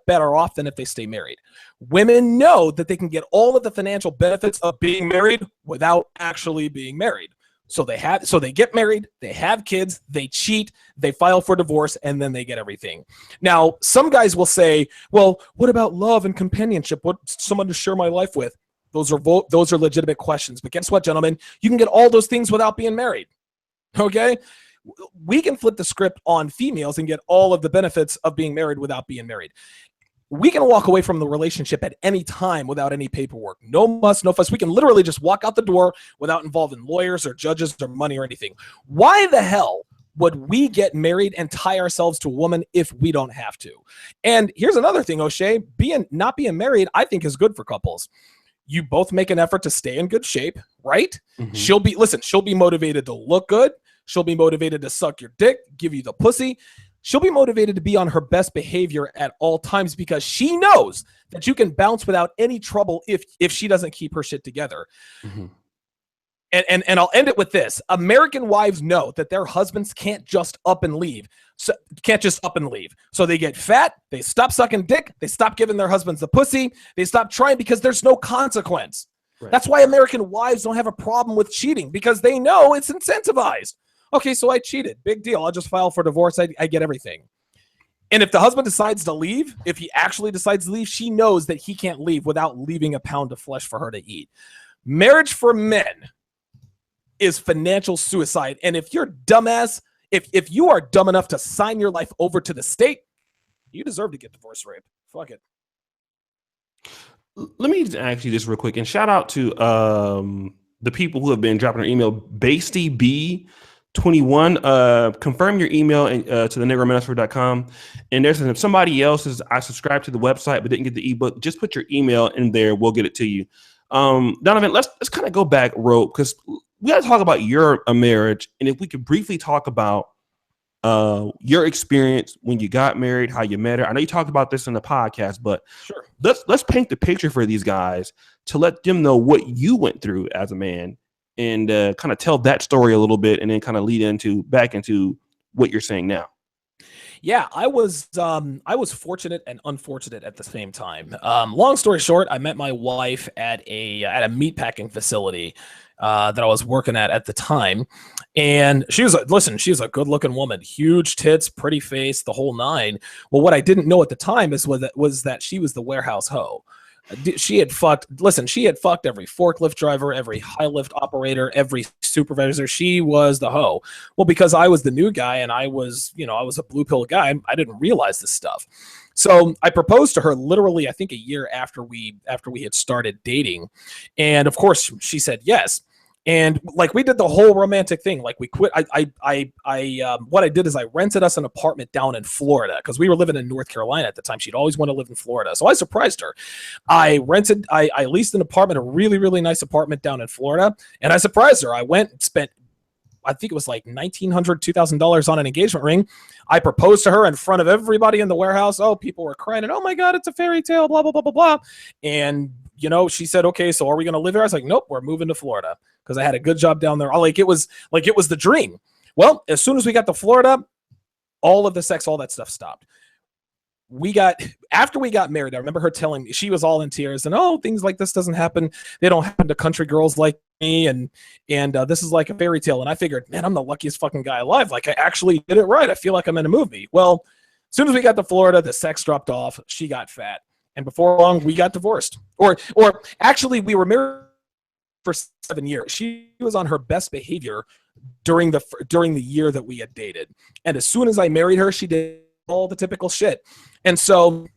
better off than if they stay married. Women know that they can get all of the financial benefits of being married without actually being married. So they get married, they have kids, they cheat, they file for divorce, and then they get everything. Now, some guys will say, well, what about love and companionship? What someone to share my life with? Those are legitimate questions. But guess what, gentlemen? You can get all those things without being married. Okay? We can flip the script on females and get all of the benefits of being married without being married. We can walk away from the relationship at any time without any paperwork. No muss, no fuss. We can literally just walk out the door without involving lawyers or judges or money or anything. Why the hell would we get married and tie ourselves to a woman if we don't have to? And here's another thing, O'Shea. Not being married, I think, is good for couples. You both make an effort to stay in good shape, right? Mm-hmm. She'll be motivated to look good. She'll be motivated to suck your dick, give you the pussy. She'll be motivated to be on her best behavior at all times because she knows that you can bounce without any trouble if she doesn't keep her shit together. Mm-hmm. And I'll end it with this. American wives know that their husbands can't just up and leave. So they get fat, they stop sucking dick, they stop giving their husbands the pussy, they stop trying because there's no consequence. Right. That's why American wives don't have a problem with cheating, because they know it's incentivized. Okay, so I cheated. Big deal. I'll just file for divorce. I get everything. And if the husband decides to leave, if he actually decides to leave, she knows that he can't leave without leaving a pound of flesh for her to eat. Marriage for men is financial suicide. And if you're dumbass, if you are dumb enough to sign your life over to the state, you deserve to get divorce raped. Fuck it. Let me ask you this real quick, and shout out to the people who have been dropping their email. Basty B21, confirm your email to the negrominister.com. And there's if somebody else is, I subscribed to the website but didn't get the ebook, just put your email in there. We'll get it to you. Donovan, let's kind of go back rope, because we got to talk about your marriage, and if we could briefly talk about your experience when you got married, how you met her. I know you talked about this in the podcast, but sure, let's paint the picture for these guys to let them know what you went through as a man, and kind of tell that story a little bit, and then kind of lead back into what you're saying now. Yeah, I was fortunate and unfortunate at the same time. Long story short, I met my wife at a meatpacking facility that I was working at the time, and she was a good looking woman, huge tits, pretty face, the whole nine. Well, what I didn't know at the time was that she was the warehouse hoe. She had fucked every forklift driver, every high lift operator, every supervisor. She was the hoe. Well, because I was the new guy and I was a blue pill guy, I didn't realize this stuff. So I proposed to her literally, I think, a year after we had started dating. And of course she said yes. And like, we did the whole romantic thing. Like, we quit. What I did is I rented us an apartment down in Florida, because we were living in North Carolina at the time. She'd always wanted to live in Florida. So I surprised her. I leased an apartment, a really, really nice apartment down in Florida. And I surprised her. I went and spent, I think it was like $1,900, $2,000 on an engagement ring. I proposed to her in front of everybody in the warehouse. Oh, people were crying, and oh my God, it's a fairy tale, blah, blah, blah, blah, blah. And, she said, okay, so are we going to live here? I was like, nope, we're moving to Florida, because I had a good job down there. It was the dream. Well, as soon as we got to Florida, all of the sex, all that stuff stopped. After we got married, I remember her telling me, she was all in tears, and things like this doesn't happen. They don't happen to country girls like me. And this is like a fairy tale. And I figured, man, I'm the luckiest fucking guy alive. Like, I actually did it right. I feel like I'm in a movie. Well, as soon as we got to Florida, the sex dropped off. She got fat. And before long, we got divorced. Or actually, we were married for 7 years. She was on her best behavior during the year that we had dated. And as soon as I married her, she did all the typical shit. And so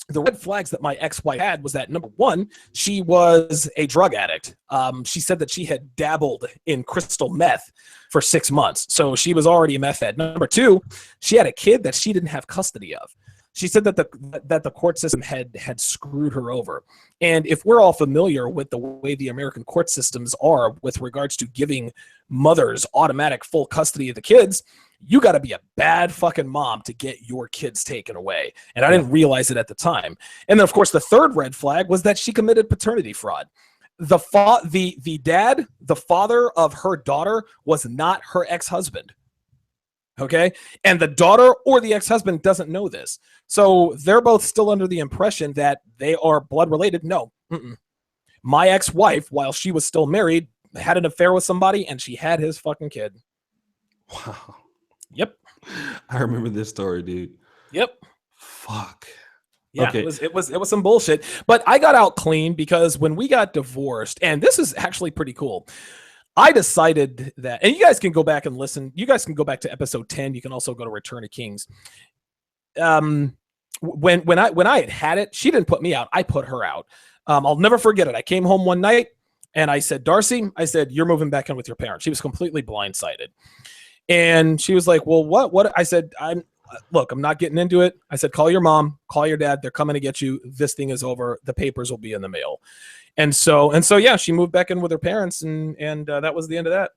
the red flags that my ex-wife had was that, number one, she was a drug addict. She said that she had dabbled in crystal meth for 6 months. So she was already a meth head. Number two, she had a kid that she didn't have custody of. She said that the court system had screwed her over. And if we're all familiar with the way the American court systems are with regards to giving mothers automatic full custody of the kids, you got to be a bad fucking mom to get your kids taken away. And I didn't realize it at the time. And then, of course, the third red flag was that she committed paternity fraud. The father of her daughter was not her ex-husband. Okay. And the daughter or the ex-husband doesn't know this. So they're both still under the impression that they are blood related. No. My ex-wife, while she was still married, had an affair with somebody, and she had his fucking kid. Wow. Yep. I remember this story, dude. Yep. Fuck. Yeah, okay. It was some bullshit. But I got out clean, because when we got divorced, and this is actually pretty cool, I decided that, and you guys can go back and listen. You guys can go back to episode 10. You can also go to Return of Kings. When I had it, she didn't put me out. I put her out. I'll never forget it. I came home one night and I said, Darcy, you're moving back in with your parents. She was completely blindsided. And she was like, well, what? I said, I'm not getting into it. I said, call your mom, call your dad. They're coming to get you. This thing is over. The papers will be in the mail. And so, yeah, she moved back in with her parents, and that was the end of that.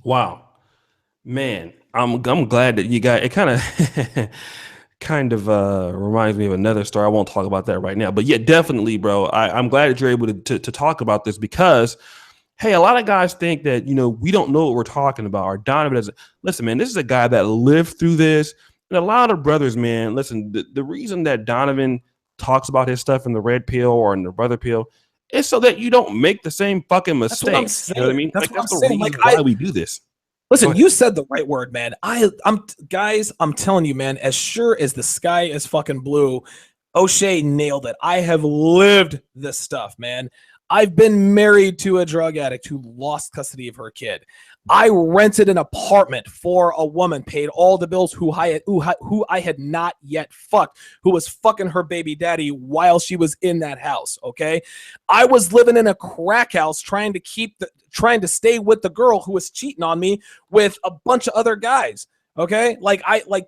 Wow, man, I'm glad that you got it. Kind of reminds me of another story. I won't talk about that right now, but yeah, definitely, bro. I'm glad that you're able to talk about this, because, hey, a lot of guys think that we don't know what we're talking about. Or Donovan doesn't. Listen, man, this is a guy that lived through this, and a lot of brothers, man. Listen, the reason that Donovan talks about his stuff in the red pill or in the brother pill It's so that you don't make the same fucking That's what I'm mistakes. saying. You know what I mean? That's Like what I'm that's the saying. reason why we do this. Listen, you said the right word, man. I'm guys, I'm telling you, man, as sure as the sky is fucking blue, O'Shea nailed it. I have lived this stuff, man. I've been married to a drug addict who lost custody of her kid. I rented an apartment for a woman, paid all the bills who I had not yet fucked, who was fucking her baby daddy while she was in that house. Okay, I was living in a crack house trying to stay with the girl who was cheating on me with a bunch of other guys. Okay,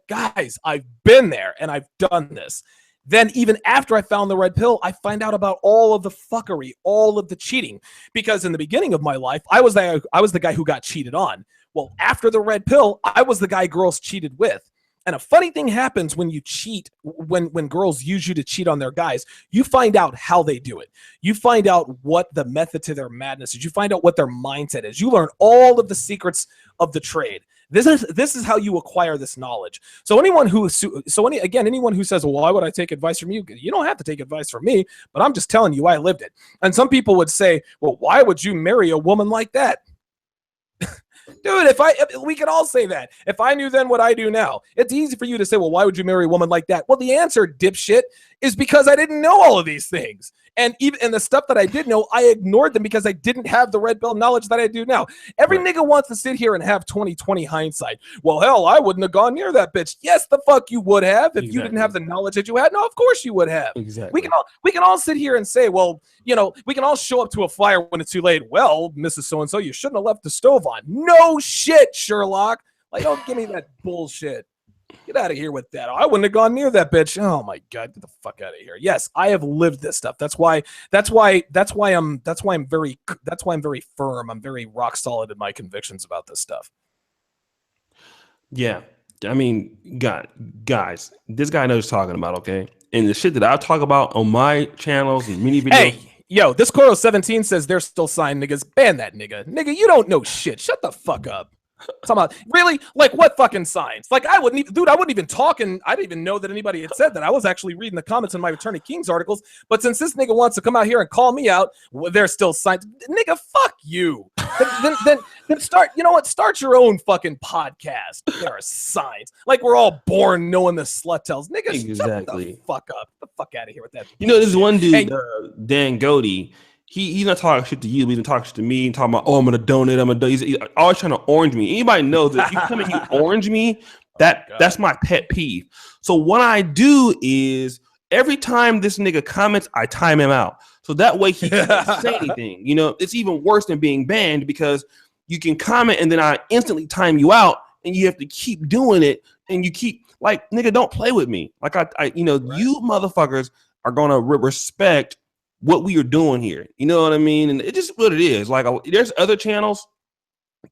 guys, I've been there and I've done this. Then even after I found the red pill, I find out about all of the fuckery, all of the cheating. Because in the beginning of my life, I was the guy who got cheated on. Well, after the red pill, I was the guy girls cheated with. And a funny thing happens when you cheat, when girls use you to cheat on their guys. You find out how they do it. You find out what the method to their madness is. You find out what their mindset is. You learn all of the secrets of the trade. This is how you acquire this knowledge. So anyone who says, well, why would I take advice from you? You don't have to take advice from me, but I'm just telling you, I lived it. And some people would say, well, why would you marry a woman like that? Dude, we can all say that. If I knew then what I do now, it's easy for you to say, well, why would you marry a woman like that? Well, the answer, dipshit, is because I didn't know all of these things. And the stuff that I did know, I ignored them because I didn't have the red pill knowledge that I do now. Every nigga wants to sit here and have 20/20 hindsight. Well, hell, I wouldn't have gone near that bitch. Yes, the fuck you would have if you didn't have the knowledge that you had. No, of course you would have. Exactly. We can all sit here and say, well, we can all show up to a fire when it's too late. Well, Mrs. So-and-so, you shouldn't have left the stove on. No shit, Sherlock. Like, don't give me that bullshit. Get out of here with that. I wouldn't have gone near that bitch. Oh my God, get the fuck out of here. Yes, I have lived this stuff. That's why I'm very firm. I'm very rock solid in my convictions about this stuff. Yeah. I mean, guys, this guy knows what he's talking about, okay? And the shit that I talk about on my channels and many videos. Hey, yo, this Coro 17 says they're still signed niggas. Ban that nigga. Nigga, you don't know shit. Shut the fuck up. Talking about, really? Like, what fucking signs? Like, I wouldn't even talk, and I didn't even know that anybody had said that. I was actually reading the comments in my Attorney King's articles, but since this nigga wants to come out here and call me out, well, they're still signed. Nigga, fuck you. then start, you know what? Start your own fucking podcast. There are signs. Like, we're all born knowing the slut tells. Nigga, shut the fuck up. Get the fuck out of here with that. You know, this one dude, Dan Godey, He's not talking shit to you, but he's talking shit to me and talking about, I'm going to donate. He's always trying to orange me. Anybody knows that if you come and you orange me, that's my pet peeve. So what I do is every time this nigga comments, I time him out. So that way he can't say anything. You know, it's even worse than being banned because you can comment and then I instantly time you out and you have to keep doing it. And you keep like, nigga, don't play with me. Like you motherfuckers are going to respect what we are doing here, you know what I mean? And it's just what it is. Like, there's other channels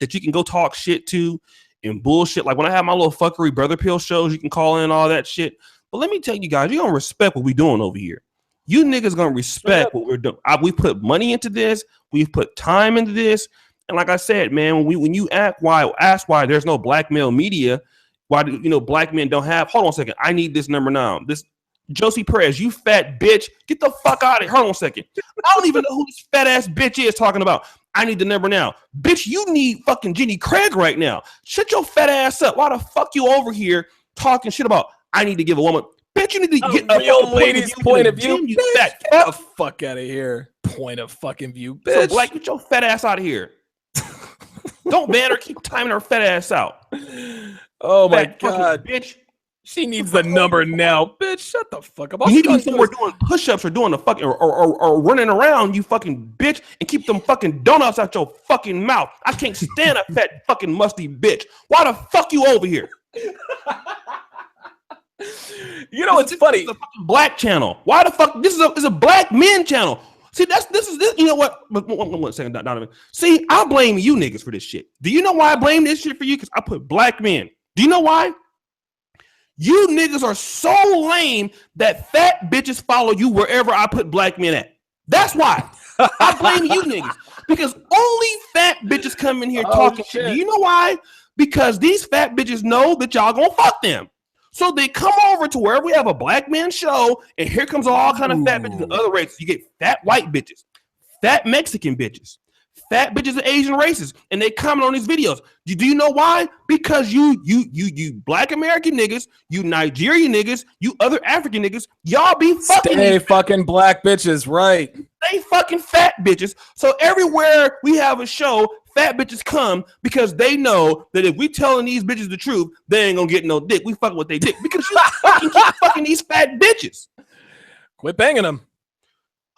that you can go talk shit to and bullshit. Like when I have my little fuckery brother pill shows, you can call in all that shit. But let me tell you guys, you're gonna respect what we doing over here. You niggas gonna respect what we're doing. We put money into this. We've put time into this. And like I said, man, when you ask why there's no black male media, why do black men don't have? Hold on a second. I need this number now. This. Josie Perez, you fat bitch. Get the fuck out of here. Hold on a second. I don't even know who this fat ass bitch is talking about. I need the number now. Bitch, you need fucking Jenny Craig right now. Shut your fat ass up. Why the fuck you over here talking shit about I need to give a woman? Bitch, you need to get a real lady's point of view. You fat get the fuck out of here. Point of fucking view, bitch. So, like, get your fat ass out of here. Don't ban her. Keep timing her fat ass out. Oh my God, bitch. She needs the number now, bitch. Shut the fuck up. You need to be somewhere doing push-ups or doing the fucking or running around, you fucking bitch, and keep them fucking donuts out your fucking mouth. I can't stand a fat fucking musty bitch. Why the fuck you over here? You know it's funny. This is a fucking black channel. Why the fuck? This is a black men channel. See, this is. You know what? One second, Donovan. See, I blame you niggas for this shit. Do you know why I blame this shit for you? Because I put black men. Do you know why? You niggas are so lame that fat bitches follow you wherever I put black men at. That's why. I blame you niggas. Because only fat bitches come in here talking shit. Do you know why? Because these fat bitches know that y'all gonna fuck them. So they come over to wherever we have a black man show, and here comes all kind of fat bitches and other races. You get fat white bitches, fat Mexican bitches, fat bitches and Asian races, and they comment on these videos. Do you know why? Because you Black American niggas, you Nigerian niggas, you other African niggas, y'all be fucking Stay fucking black bitches, right? They fucking fat bitches. So everywhere we have a show, fat bitches come because they know that if we telling these bitches the truth, they ain't gonna get no dick. We fucking with they dick because you fucking keep fucking these fat bitches. Quit banging them.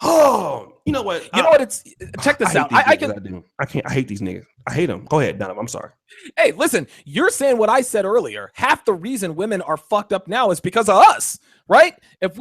Oh, you know what? You know what? It's check this out. I can't. I hate these niggas. I hate them. Go ahead, Donovan. I'm sorry. Hey, listen. You're saying what I said earlier. Half the reason women are fucked up now is because of us, right? If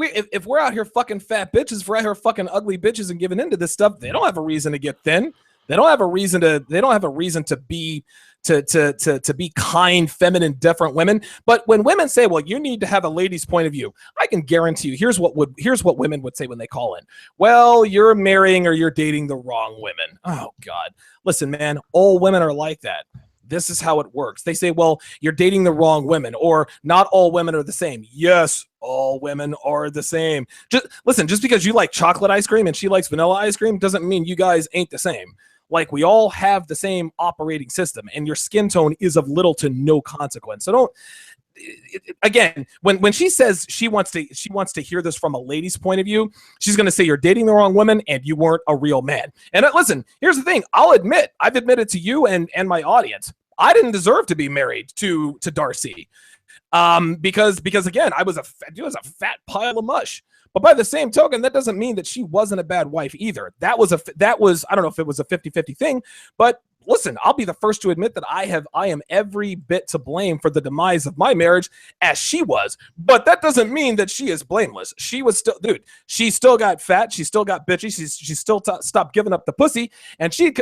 we're out here fucking fat bitches, if we're out here fucking ugly bitches and giving into this stuff, they don't have a reason to get thin. They don't have a reason to. They don't have a reason to be to be kind, feminine, different women. But when women say, "Well, you need to have a lady's point of view," I can guarantee you, here's what women would say when they call in. Well, you're marrying or you're dating the wrong women. Oh God, listen, man, all women are like that. This is how it works. They say, well, you're dating the wrong women, or not all women are the same. Yes, all women are the same. Just listen, just because you like chocolate ice cream and she likes vanilla ice cream doesn't mean you guys ain't the same. Like, we all have the same operating system, and your skin tone is of little to no consequence. So don't. Again, when she says she wants to hear this from a lady's point of view, she's going to say you're dating the wrong woman and you weren't a real man. And listen, here's the thing. I've admitted to you and my audience, I didn't deserve to be married to Darcy, because again, I was a fat pile of mush. But by the same token, that doesn't mean that she wasn't a bad wife either. That was I don't know if it was a 50-50 thing, but listen, I'll be the first to admit that I am every bit to blame for the demise of my marriage as she was. But that doesn't mean that she is blameless. She was still, dude, she still got fat. She still got bitchy. She still stopped giving up the pussy. And she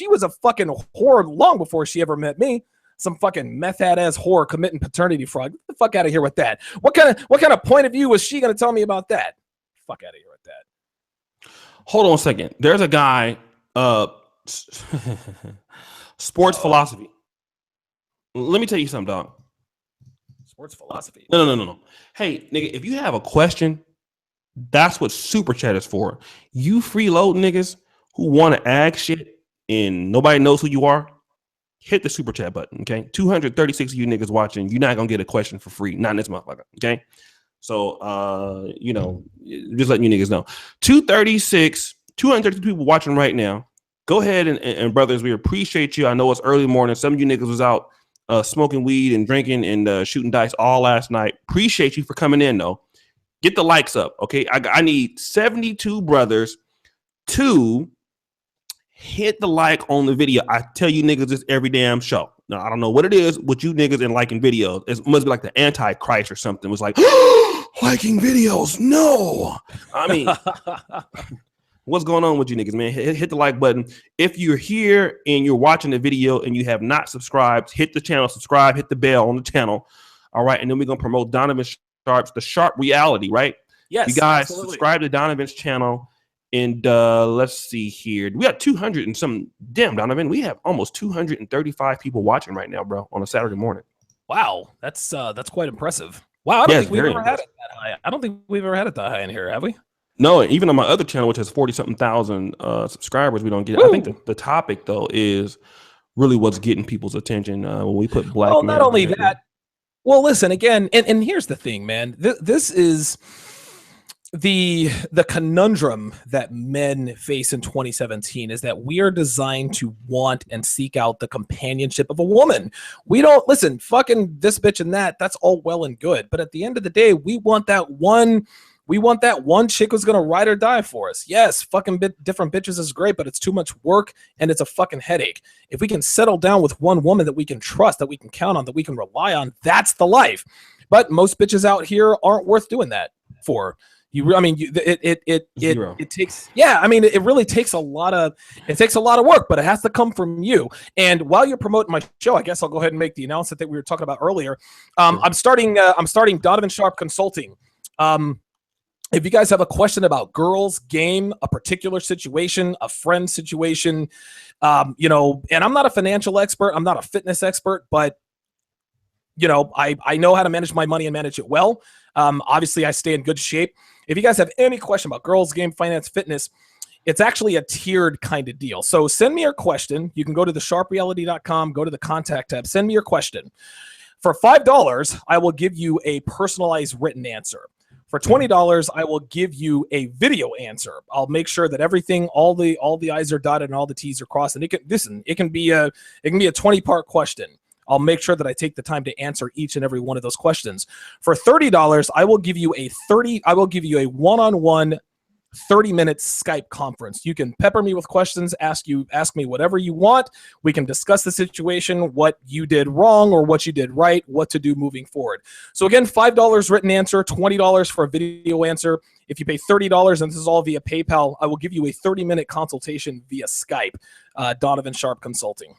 was a fucking whore long before she ever met me. Some fucking meth head ass whore committing paternity fraud. Get the fuck out of here with that. What kind of point of view was she going to tell me about that? Fuck out of here with that. Hold on a second. There's a guy, sports philosophy. Let me tell you something, dog. Sports philosophy. No. Hey, nigga, if you have a question, that's what super chat is for. You freeload niggas who want to ask shit and nobody knows who you are. Hit the super chat button, okay? 236 of you niggas watching, you're not gonna get a question for free. Not in this motherfucker, okay? So, just letting you niggas know. 230 people watching right now. Go ahead and brothers, we appreciate you. I know it's early morning. Some of you niggas was out smoking weed and drinking and shooting dice all last night. Appreciate you for coming in, though. Get the likes up, okay? I need 72 brothers to hit the like on the video. I tell you niggas this every damn show. Now, I don't know what it is with you niggas and liking videos. It must be like the Antichrist or something. It was like, liking videos. No. I mean, what's going on with you niggas, man? Hit the like button. If you're here and you're watching the video and you have not subscribed, hit the channel, subscribe, hit the bell on the channel. All right. And then we're going to promote Donovan Sharpes, the Sharpe reality, right? Yes. You guys absolutely. Subscribe to Donovan's channel. And let's see here. We got 200 and some. Damn, Donovan, we have almost 235 people watching right now, bro, on a Saturday morning. Wow, that's quite impressive. Wow, I don't think we've ever had it that high. I don't think we've ever had it that high in here, have we? No, even on my other channel, which has 40-something thousand subscribers, we don't get it. I think the topic, though, is really what's getting people's attention when we put black. Well, not only that. Well, listen, again, and here's the thing, man. This is the conundrum that men face in 2017 is that we are designed to want and seek out the companionship of a woman. We don't listen, fucking this bitch and that. That's all well and good, but at the end of the day, we want that one chick who's gonna ride or die for us. Yes, fucking different bitches is great, but it's too much work and it's a fucking headache. If we can settle down with one woman that we can trust, that we can count on, that we can rely on, that's the life. But most bitches out here aren't worth doing that for. It takes, yeah, I mean, it really takes a lot of work, but it has to come from you. And while you're promoting my show, I guess I'll go ahead and make the announcement that we were talking about earlier. I'm starting Donovan Sharpe Consulting. If you guys have a question about girls, game, a particular situation, a friend situation, and I'm not a financial expert, I'm not a fitness expert, but I know how to manage my money and manage it well. Obviously I stay in good shape. If you guys have any question about girls, game, finance, fitness, It's actually a tiered kind of deal. So send me your question. You can go to the sharpereality.com, go to the contact tab, send me your question. For $5, I will give you a personalized written answer. For $20, I will give you a video answer. I'll make sure that everything, all the I's are dotted and all the T's are crossed. And it can be a 20-part question. I'll make sure that I take the time to answer each and every one of those questions. For $30, I will give you a one-on-one 30-minute Skype conference. You can pepper me with questions, ask me whatever you want. We can discuss the situation, what you did wrong or what you did right, what to do moving forward. So again, $5 written answer, $20 for a video answer. If you pay $30, and this is all via PayPal, I will give you a 30-minute consultation via Skype. Donovan Sharpe Consulting.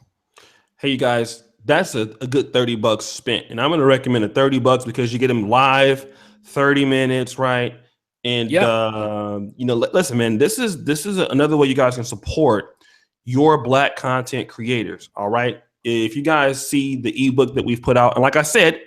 Hey, you guys, that's a good $30 spent. And I'm going to recommend a $30 because you get them live 30 minutes, right? And, listen, man, this is another way you guys can support your Black content creators. All right. If you guys see the ebook that we've put out, and like I said,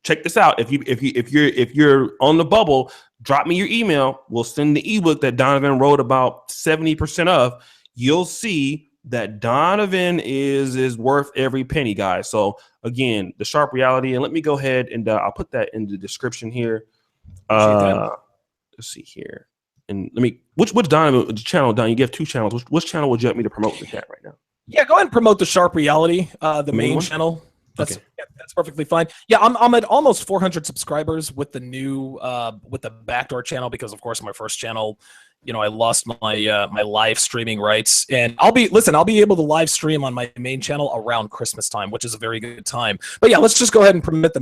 check this out. If you're on the bubble, drop me your email. We'll send the ebook that Donovan wrote about 70% of. You'll see that Donovan is worth every penny, guys. So again, the Sharpe Reality, and let me go ahead and I'll put that in the description here. Let's see here, and let me which Donovan channel, Don? You have two channels. Which channel would you like me to promote in the chat right now? Yeah, go ahead and promote the Sharpe Reality, the main channel. That's perfectly fine. Yeah, I'm at almost 400 subscribers with the new with the backdoor channel because of course my first channel, I lost my my live streaming rights, and I'll be able to live stream on my main channel around Christmas time, which is a very good time. But yeah, let's just go ahead and promote the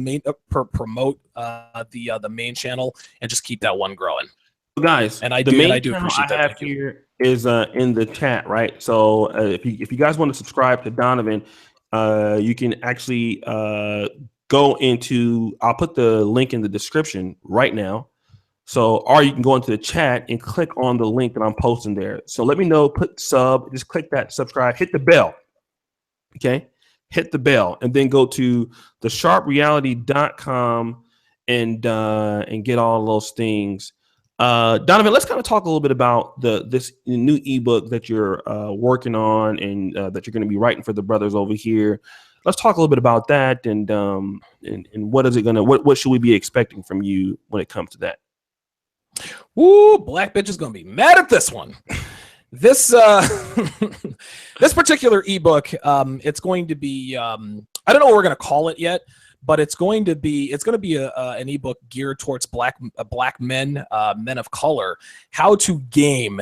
main channel and just keep that one growing. So guys, and I do appreciate that. I have here is in the chat, right? So if you guys want to subscribe to Donovan, you can actually go into. I'll put the link in the description right now. So, or you can go into the chat and click on the link that I'm posting there. So let me know, put sub, just click that subscribe, hit the bell. Okay. Hit the bell and then go to the sharpereality.com and get all those things. Donovan, let's kind of talk a little bit about this new ebook that you're working on and that you're going to be writing for the brothers over here. Let's talk a little bit about that and what is it what should we be expecting from you when it comes to that? Ooh, black bitch is gonna be mad at this one. This this particular ebook, it's going to be I don't know what we're gonna call it yet, but it's going to be an ebook geared towards black men, men of color, how to game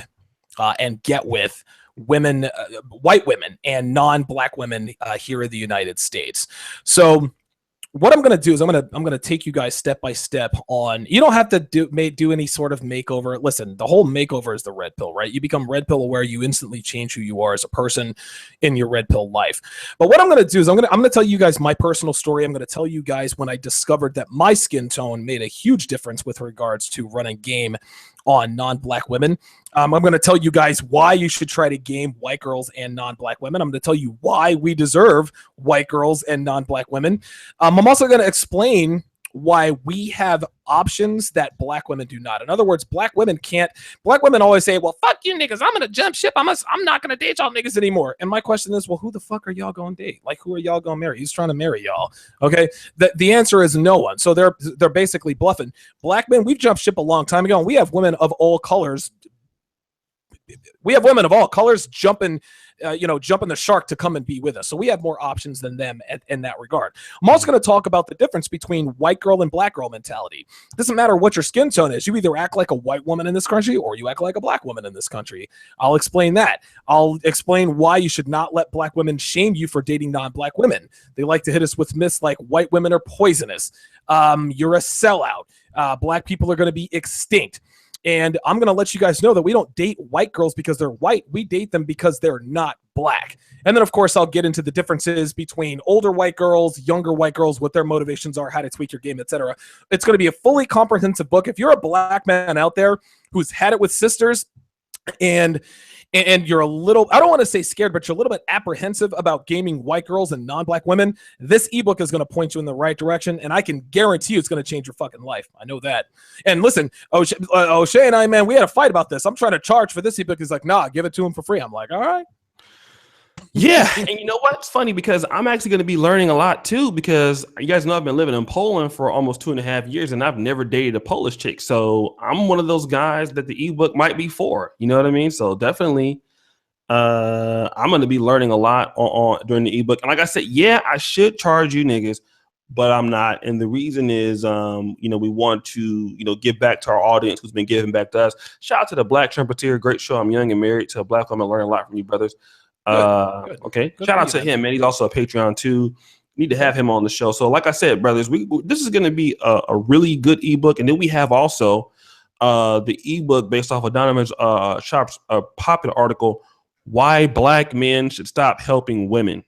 and get with women, white women, and non-black women here in the United States. So what I'm going to do is I'm going to take you guys step by step on. You don't have to do any sort of makeover. Listen, the whole makeover is the red pill, right? You become red pill aware. You instantly change who you are as a person in your red pill life. But what I'm going to do is I'm going to tell you guys my personal story. I'm going to tell you guys when I discovered that my skin tone made a huge difference with regards to running game on non-black women. I'm going to tell you guys why you should try to game white girls and non-black women. I'm going to tell you why we deserve white girls and non-black women. I'm also going to explain why we have options that black women do not. In other words, black women always say, well, fuck you niggas, I'm going to jump ship. I'm not going to date y'all niggas anymore. And my question is, well, who the fuck are y'all going to date? Like, who are y'all going to marry? Who's trying to marry y'all? Okay. The answer is no one. So they're basically bluffing. Black men, we've jumped ship a long time ago, and we have women of all colors. We have women of all colors jumping the shark to come and be with us. So we have more options than them in that regard. I'm also going to talk about the difference between white girl and black girl mentality. It doesn't matter what your skin tone is. You either act like a white woman in this country or you act like a black woman in this country. I'll explain that. I'll explain why you should not let black women shame you for dating non-black women. They like to hit us with myths like white women are poisonous. You're a sellout. Black people are going to be extinct. And I'm going to let you guys know that we don't date white girls because they're white. We date them because they're not black. And then, of course, I'll get into the differences between older white girls, younger white girls, what their motivations are, how to tweak your game, etc. It's going to be a fully comprehensive book. If you're a black man out there who's had it with sisters and and you're a little, I don't want to say scared, but you're a little bit apprehensive about gaming white girls and non-black women, this ebook is going to point you in the right direction, and I can guarantee you it's going to change your fucking life. I know that. And listen, O'Shea and I, man, we had a fight about this. I'm trying to charge for this ebook. He's like, nah, give it to him for free. I'm like, all right. Yeah, and you know what? It's funny because I'm actually going to be learning a lot too. Because you guys know I've been living in Poland for almost 2.5 years, and I've never dated a Polish chick. So I'm one of those guys that the ebook might be for. You know what I mean? So definitely, I'm going to be learning a lot on during the ebook. And like I said, yeah, I should charge you niggas, but I'm not. And the reason is, we want to, give back to our audience who's been giving back to us. Shout out to the Black Trumpeteer. Great show. I'm young and married to a Black woman. Learn a lot from you, brothers. Good. Okay. Good. Shout out to him, man. He's also a Patreon too. Need to have him on the show. So, like I said, brothers, this is going to be a really good ebook, and then we have also the ebook based off of Donovan Sharpes' popular article, "Why Black Men Should Stop Helping Women."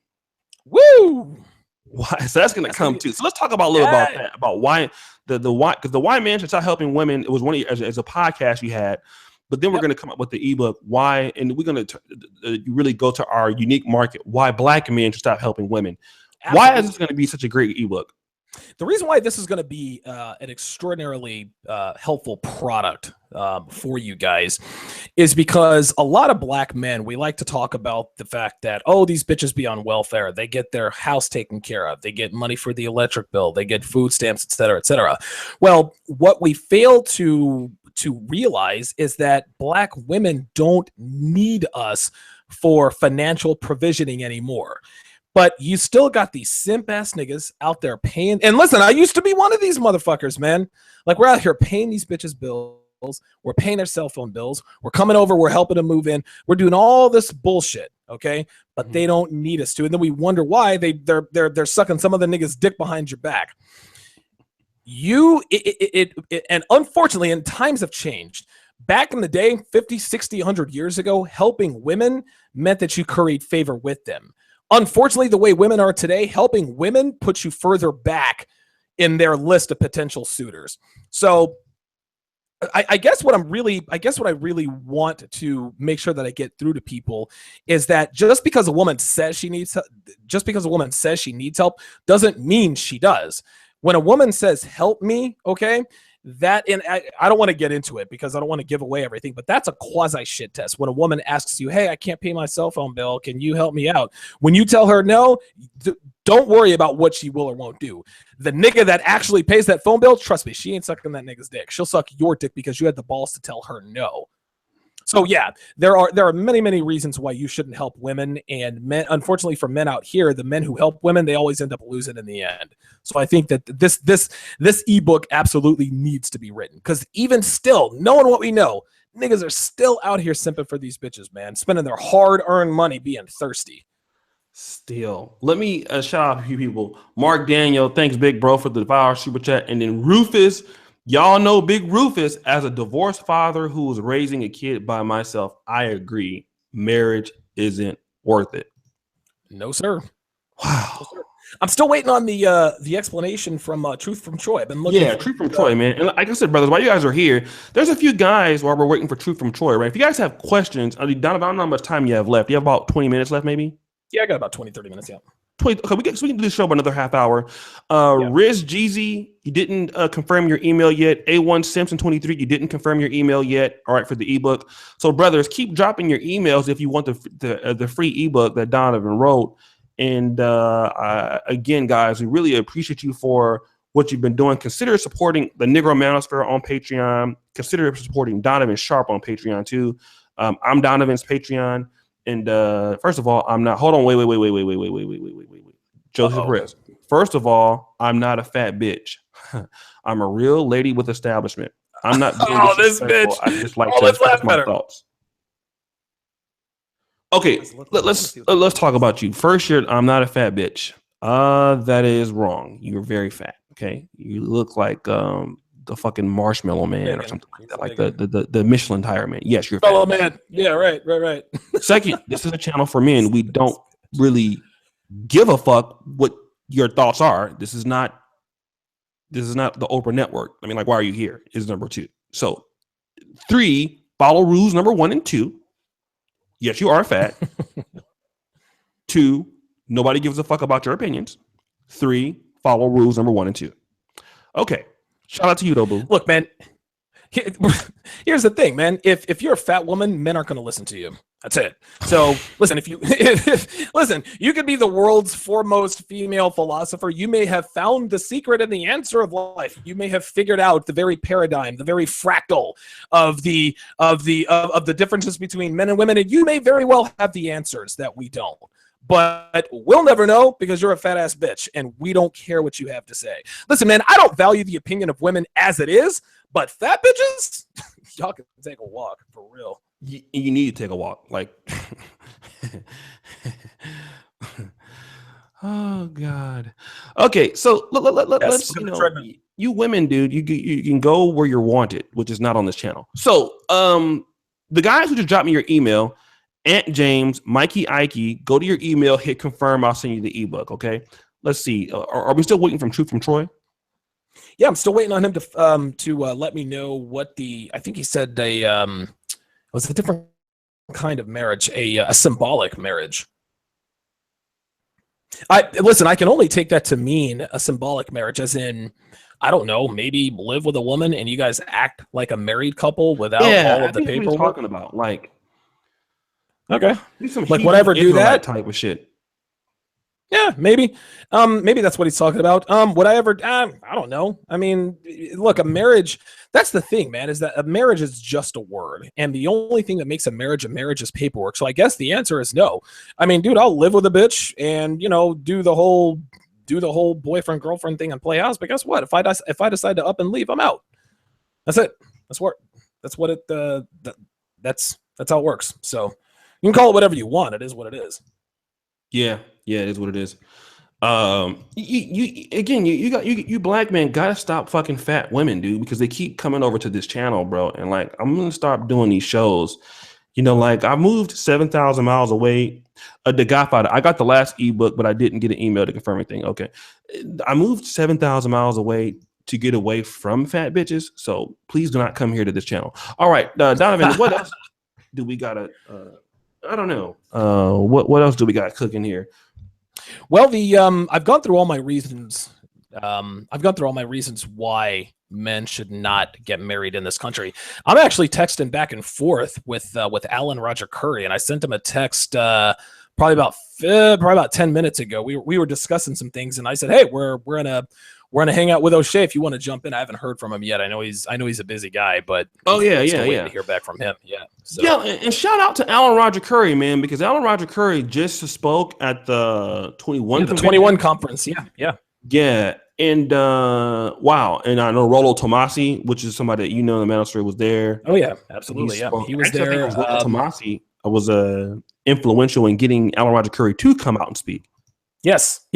Woo! Why? So that's going to come too. So let's talk about a little about that, about why the why, because the Why Men Should Stop Helping Women. It was one of as a podcast you had. But then we're going to come up with the ebook, why, and we're going to really go to our unique market, why Black men should stop helping women. Absolutely. Why is this going to be such a great ebook? The reason why this is going to be an extraordinarily helpful product for you guys is because a lot of Black men, we like to talk about the fact that, oh, these bitches be on welfare. They get their house taken care of. They get money for the electric bill. They get food stamps, et cetera, et cetera. Well, what we fail to realize is that Black women don't need us for financial provisioning anymore. But you still got these simp ass niggas out there paying. And listen, I used to be one of these motherfuckers, man. Like, we're out here paying these bitches bills. We're paying their cell phone bills. We're coming over. We're helping them move in. We're doing all this bullshit. Okay. But they don't need us to. And then we wonder why they're sucking some of the niggas' dick behind your back. And unfortunately, and times have changed. Back in the day, 50, 60, 100 years ago, helping women meant that you curried favor with them. Unfortunately, the way women are today, helping women puts you further back in their list of potential suitors. So I guess what I really want to make sure that I get through to people is that just because a woman says she needs help doesn't mean she does. When a woman says, help me, okay, I don't want to get into it because I don't want to give away everything, but that's a quasi shit test. When a woman asks you, hey, I can't pay my cell phone bill, can you help me out? When you tell her no, don't worry about what she will or won't do. The nigga that actually pays that phone bill, trust me, she ain't sucking that nigga's dick. She'll suck your dick because you had the balls to tell her no. So yeah, there are many, many reasons why you shouldn't help women, and men, unfortunately for men out here, the men who help women, they always end up losing in the end. So I think that this ebook absolutely needs to be written, because even still, knowing what we know, niggas are still out here simping for these bitches, man, spending their hard-earned money being thirsty. Still, let me shout out a few people. Mark Daniel, thanks, big bro, for the $5 super chat, and then Rufus. Y'all know Big Rufus. As a divorced father who was raising a kid by myself, I agree. Marriage isn't worth it. No, sir. Wow. No, sir. I'm still waiting on the explanation from Truth from Troy. I've been looking. Yeah, Truth from Troy, man. And like I said, brothers, while you guys are here, there's a few guys while we're waiting for Truth from Troy, right? If you guys have questions, Donovan, I don't know how much time you have left. You have about 20 minutes left, maybe? Yeah, I got about 20, 30 minutes, yeah. 20, okay, we can do this show about another half hour. Riz Jeezy, you didn't confirm your email yet. A1 Simpson 23, you didn't confirm your email yet. All right, for the ebook. So, brothers, keep dropping your emails if you want the free ebook that Donovan wrote. And again, guys, we really appreciate you for what you've been doing. Consider supporting the Negro Manosphere on Patreon. Consider supporting Donovan Sharpe on Patreon too. I'm Donovan's Patreon. And first of all, I'm not. Hold on, wait. Joseph Riz. First of all, I'm not a fat bitch. I'm a real lady with establishment. I'm not being this bitch. I just like to express my thoughts. Okay, let's talk about you. First, I'm not a fat bitch. That is wrong. You're very fat. Okay, you look like the fucking Marshmallow Man or something like that, like the Michelin tire man. Yes, you're fellow man. Yeah, right. Second, this is a channel for men. We don't really give a fuck what your thoughts are. This is not the Oprah Network. I mean, like, why are you here? Is number 2. So 3, follow rules number 1 and 2. Yes, you are fat. 2, nobody gives a fuck about your opinions. 3, follow rules number 1 and 2. Okay. Shout out to you, though, boo. Look, man, here's the thing, man. If you're a fat woman, men aren't going to listen to you. That's it. So listen, listen, you could be the world's foremost female philosopher. You may have found the secret and the answer of life. You may have figured out the very paradigm, the very fractal of the differences between men and women, and you may very well have the answers that we don't. But we'll never know because you're a fat ass bitch, and we don't care what you have to say. Listen, man, I don't value the opinion of women as it is, but fat bitches, y'all can take a walk for real. You need to take a walk. Like, oh God. Okay, so let's you women, dude. You can go where you're wanted, which is not on this channel. So, the guys who just dropped me your email, Aunt James, Mikey Ikey, go to your email, hit confirm. I'll send you the ebook. Okay. Let's see. Are we still waiting from Truth from Troy? Yeah, I'm still waiting on him to let me know what I think he said was a different kind of marriage, a symbolic marriage. Listen, I can only take that to mean a symbolic marriage, as in, I don't know, maybe live with a woman and you guys act like a married couple without all of the paperwork. Talking about like, okay, like whatever, do that type of shit. Yeah, maybe. Maybe that's what he's talking about. Would I ever? I don't know. I mean, look, a marriage. That's the thing, man. Is that a marriage is just a word, and the only thing that makes a marriage is paperwork. So I guess the answer is no. I mean, dude, I'll live with a bitch, and do the whole boyfriend girlfriend thing and play house. But guess what? If I decide to up and leave, I'm out. That's it. That's how it works. So you can call it whatever you want. It is what it is. Yeah, it is what it is. You black men gotta stop fucking fat women, dude, because they keep coming over to this channel, bro. And like, I'm gonna stop doing these shows. Like I moved 7,000 miles away. The Godfather. I got the last ebook, but I didn't get an email to confirm anything. Okay, I moved 7,000 miles away to get away from fat bitches. So please do not come here to this channel. All right, Donovan, what else do we gotta? I don't know. What else do we got cooking here? Well, I've gone through all my reasons. I've gone through all my reasons why men should not get married in this country. I'm actually texting back and forth with Alan Roger Curry, and I sent him a text probably about 10 minutes ago. We were discussing some things, and I said, "Hey, we're gonna hang out with O'Shea if you want to jump in." I haven't heard from him yet. I know he's a busy guy, but waiting to hear back from him. Yeah. So. Yeah, and shout out to Alan Roger Curry, man, because Alan Roger Curry just spoke at the 21 conference. Yeah. And wow, and I know Rollo Tomasi, which is somebody that the manosphere, was there. Oh yeah, absolutely. He was there. Rollo Tomasi was influential in getting Alan Roger Curry to come out and speak. Yes.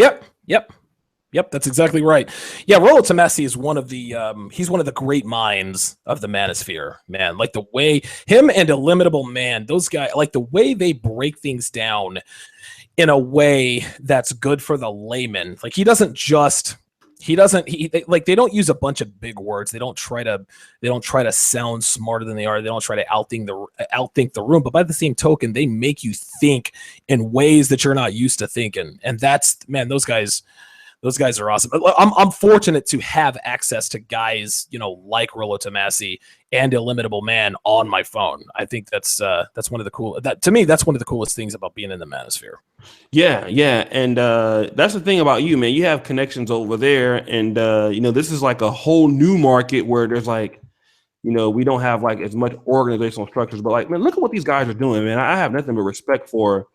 Yep, that's exactly right. Yeah, Rollo Tomasi is one of the great minds of the manosphere, man. Like the way him and Illimitable Man, those guys, like the way they break things down in a way that's good for the layman. Like they don't use a bunch of big words. They don't try to sound smarter than they are. They don't try to outthink the room. But by the same token, they make you think in ways that you're not used to thinking. And that's, man, those guys are awesome. I'm fortunate to have access to guys, like Rollo Tomasi and Illimitable Man on my phone. I think that's one of the coolest things about being in the manosphere. Yeah, and that's the thing about you, man. You have connections over there, and this is like a whole new market where there's like, we don't have like as much organizational structures, but like, man, look at what these guys are doing, man. I have nothing but respect for.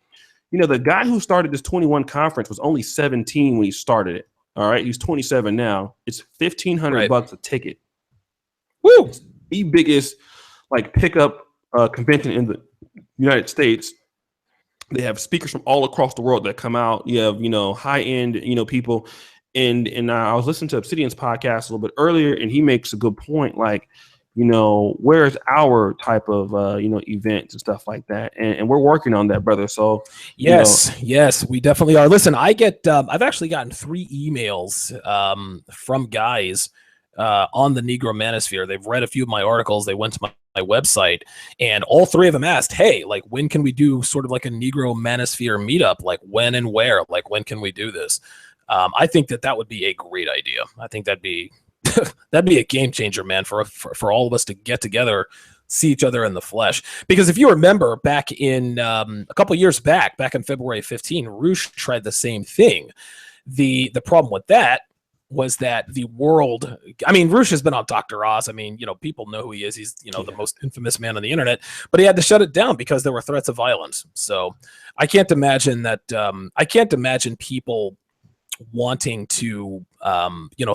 The guy who started this 21 conference was only 17 when he started it. All right, he's 27 now. It's $1,500 a ticket. Woo! It's the biggest like pickup convention in the United States. They have speakers from all across the world that come out. You have high end people, and I was listening to Obsidian's podcast a little bit earlier, and he makes a good point. Like, where's our type of events and stuff like that, and we're working on that, brother. So yes, we definitely are. Listen, I've actually gotten 3 emails from guys on the Negro Manosphere. They've read a few of my articles. They went to my website, and all three of them asked, "Hey, like, when can we do sort of like a Negro Manosphere meetup? Like, when and where? Like, when can we do this?" I think that would be a great idea. I think that'd be that'd be a game changer, man, for all of us to get together, see each other in the flesh. Because if you remember back in a couple years back in February 15, Roosh tried the same thing. The problem with that was that the world, I mean, Roosh has been on Dr. Oz. I mean, people know who he is. He's, the most infamous man on the internet, but he had to shut it down because there were threats of violence. So I can't imagine that. I can't imagine people wanting to,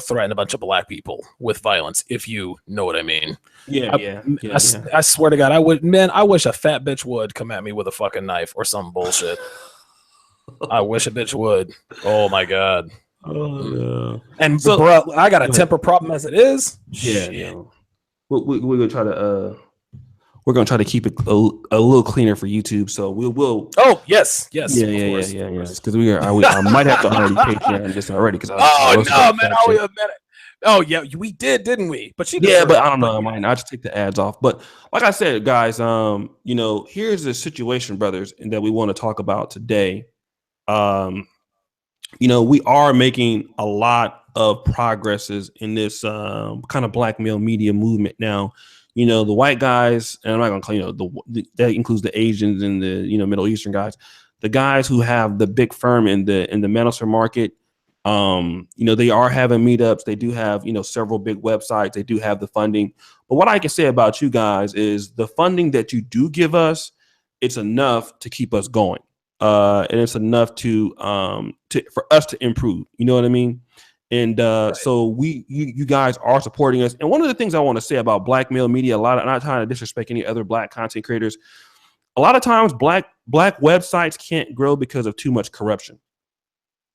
threaten a bunch of black people with violence, if you know what I mean. I swear to God, I wish a fat bitch would come at me with a fucking knife or some bullshit. I wish a bitch would. Oh my God. Oh, no. And so, bro, I got a temper problem as it is. Yeah. We're gonna try to keep it a little cleaner for YouTube. So we'll. Oh yes. Because I might have to already Patreon this already. Because we did, didn't we? But but I don't know. I might not just take the ads off. But like I said, guys, here's the situation, brothers, and that we want to talk about today. We are making a lot of progresses in this kind of black male media movement now. The white guys, and I'm not gonna call that includes the Asians and the Middle Eastern guys, the guys who have the big firm in the manosphere market. They are having meetups. They do have several big websites. They do have the funding. But what I can say about you guys is the funding that you do give us, it's enough to keep us going. And it's enough for us to improve. You know what I mean? And right. So you guys are supporting us. And one of the things I want to say about black male media, I'm not trying to disrespect any other black content creators. A lot of times black websites can't grow because of too much corruption.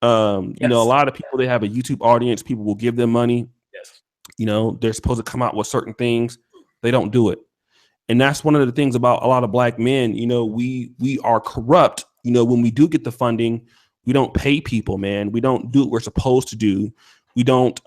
Yes. A lot of people, they have a YouTube audience. People will give them money. Yes. They're supposed to come out with certain things. They don't do it. And that's one of the things about a lot of black men. We are corrupt. When we do get the funding, we don't pay people, man. We don't do what we're supposed to do. We don't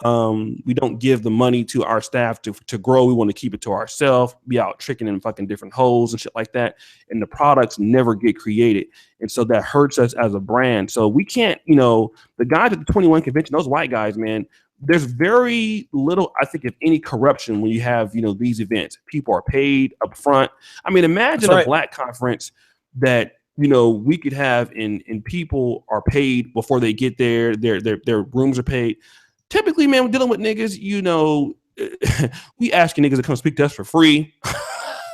give the money to our staff to grow. We want to keep it to ourselves, be out tricking in fucking different holes and shit like that. And the products never get created. And so that hurts us as a brand. So we can't, the guys at the 21 convention, those white guys, man, there's very little, I think, if any corruption when you have, these events. People are paid up front. I mean, imagine a black conference that, we could have and people are paid before they get there. Their rooms are paid. Typically, man, we're dealing with niggas, we asking niggas to come speak to us for free.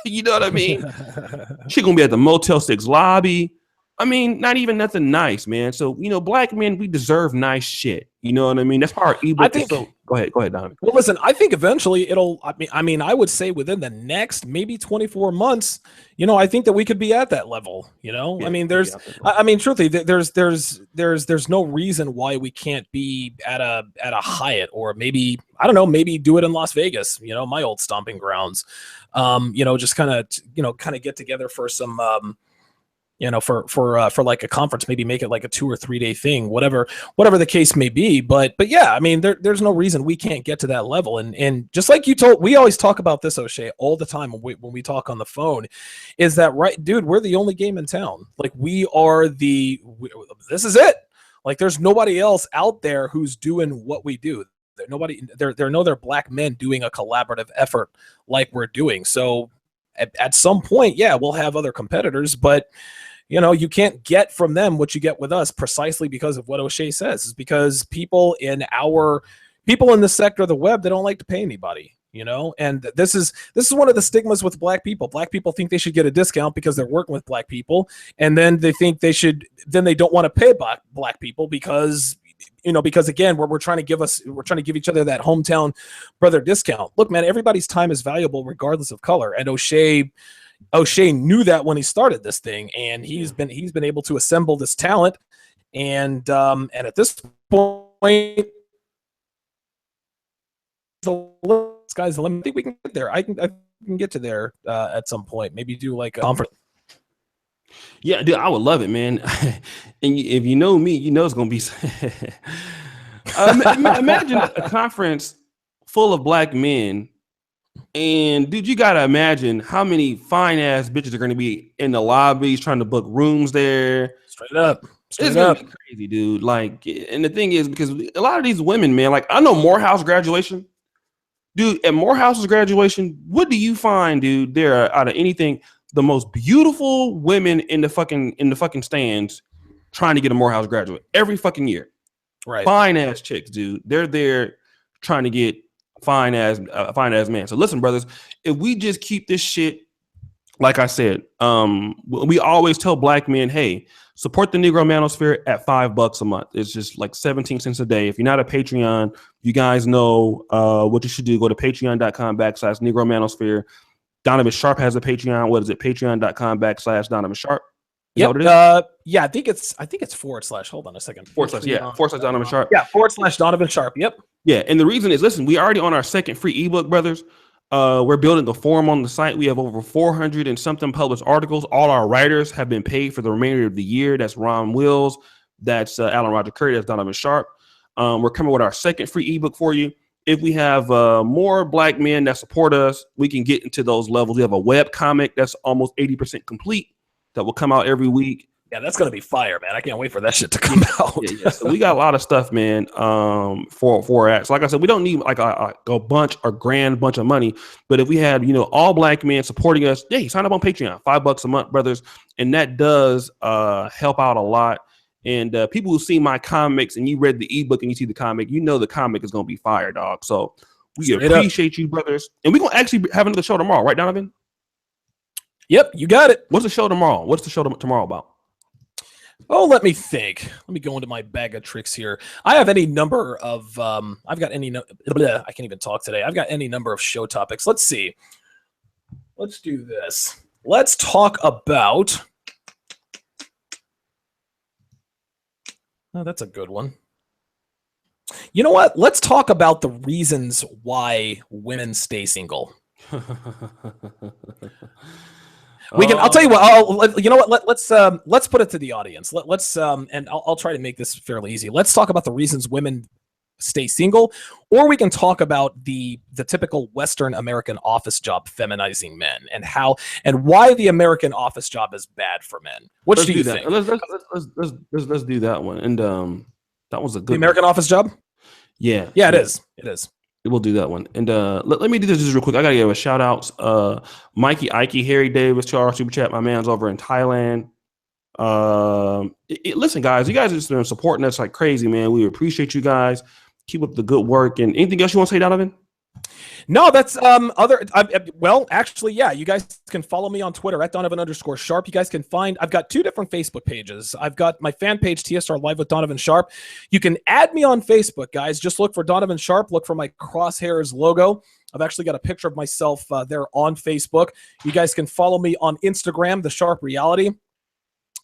You know what I mean? She gonna be at the Motel 6 lobby. I mean, not even nothing nice, man. So, black men, we deserve nice shit. You know what I mean? That's why our ebook is so... Go ahead, Donovan. Well, listen, I think eventually I would say within the next maybe 24 months, I think that we could be at that level, Yeah, I mean, truthfully, there's no reason why we can't be at a Hyatt, or maybe, I don't know, maybe do it in Las Vegas, my old stomping grounds. Just kind of get together for some, for like a conference, maybe make it like a 2 or 3 day thing, whatever the case may be. But yeah, I mean, there's no reason we can't get to that level. And just like we always talk about this, O'Shea, all the time when we talk on the phone, is that right, dude? We're the only game in town. Like this is it. Like there's nobody else out there who's doing what we do. There are no other black men doing a collaborative effort like we're doing. So at some point, yeah, we'll have other competitors, but you can't get from them what you get with us, precisely because of what O'Shea says, is because people in the sector of the web, they don't like to pay anybody, and this is one of the stigmas with black people. Black people think they should get a discount because they're working with black people. And then they think then they don't want to pay black people because again, we're trying to give each other that hometown brother discount. Look, man, everybody's time is valuable regardless of color. And O'Shea knew that when he started this thing, and he's been able to assemble this talent. And at this point, the sky's the limit. I think we can get there. I can get to there at some point. Maybe do like a conference. Yeah, dude, I would love it, man. And if you know me, it's gonna be. Imagine a conference full of black men. And dude, you gotta imagine how many fine ass bitches are gonna be in the lobbies trying to book rooms there. Straight up. It's Straight gonna up. be crazy, dude. Like, and the thing is, because a lot of these women, man, like I know Morehouse graduation, dude. At Morehouse's graduation, what do you find, dude? There are, out of anything, the most beautiful women in the fucking stands trying to get a Morehouse graduate every fucking year. Right. Fine ass chicks, dude. They're there trying to get fine ass man. So listen, brothers, if we just keep this shit, like I said, we always tell black men, hey, support the Negro Manosphere at $5 a month. It's just like 17 cents a day. If you're not a Patreon, you guys know what you should do. Go to patreon.com/Negro Manosphere. Donovan Sharpe has a Patreon. What is it? Patreon.com/Donovan Sharpe. Is Yep. that what it is? Yeah, I think it's / Hold on a second. / Donovan Sharpe. Yeah, / Donovan Sharpe. Yep. Yeah, and the reason is, listen, we already on our second free ebook, brothers. We're building a forum on the site. We have over 400 and something published articles. All our writers have been paid for the remainder of the year. That's Ron Wills. That's Alan Roger Curry. That's Donovan Sharpe. We're coming with our second free ebook for you. If we have more black men that support us, we can get into those levels. We have a web comic that's almost 80% complete that will come out every week. Yeah, that's gonna be fire, man. I can't wait for that shit to come out. Yeah. So we got a lot of stuff, man. For acts. Like I said, we don't need like a grand bunch of money. But if we had, all black men supporting us, hey, sign up on Patreon, $5 a month, brothers, and that does help out a lot. And people who see my comics and you read the ebook and you see the comic, the comic is gonna be fire, dog. So we appreciate you, brothers, and we're gonna actually have another show tomorrow, right, Donovan? Yep, you got it. What's the show tomorrow? What's the show tomorrow about? Oh, let me think. Let me go into my bag of tricks here. I have any number of I can't even talk today. I've got any number of show topics. Let's see. Let's do this. Let's talk about Oh, that's a good one. You know what? Let's talk about the reasons why women stay single. I'll tell you what. You know what? Let's put it to the audience. And I'll try to make this fairly easy. Let's talk about the reasons women stay single, or we can talk about the typical Western American office job feminizing men and why the American office job is bad for men. What do you think? Let's do that one. And that was a good. The American office job. Yeah. It is. It is. We'll do that one. And let me do this just real quick. I got to give a shout out. Mikey, Ike, Harry Davis, Charles Super Chat. My man's over in Thailand. Listen, guys, you guys have just been supporting us like crazy, man. We appreciate you guys. Keep up the good work. And anything else you want to say, Donovan? No, that's actually, yeah, you guys can follow me on Twitter at Donovan_Sharpe. You guys can I've got 2 different Facebook pages. I've got my fan page, TSR Live with Donovan Sharpe. You can add me on Facebook, guys. Just look for Donovan Sharpe. Look for my crosshairs logo. I've actually got a picture of myself there on Facebook. You guys can follow me on Instagram, The Sharpe Reality.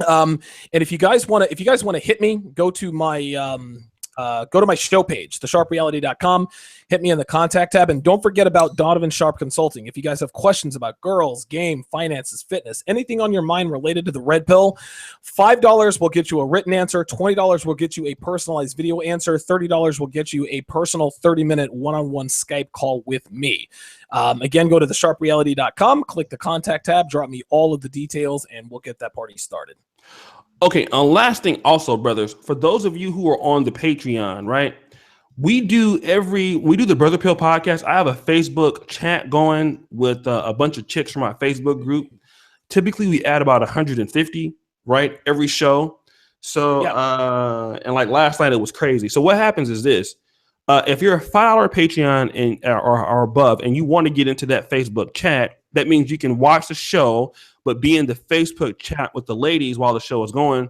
And if you guys want to hit me, go to my show page, thesharpereality.com. Hit me in the contact tab, and don't forget about Donovan Sharpe Consulting. If you guys have questions about girls, game, finances, fitness, anything on your mind related to the red pill, $5 will get you a written answer, $20 will get you a personalized video answer, $30 will get you a personal 30-minute one-on-one Skype call with me. Again, go to thesharpereality.com, click the contact tab, drop me all of the details, and we'll get that party started. Okay, last thing also, brothers, for those of you who are on the Patreon, right? We do the Brother Pill podcast. I have a Facebook chat going with a bunch of chicks from my Facebook group. Typically, we add about 150, right? Every show. So, and like last night, it was crazy. So what happens is this. If you're a $5 Patreon or above, and you want to get into that Facebook chat, that means you can watch the show, but be in the Facebook chat with the ladies while the show is going.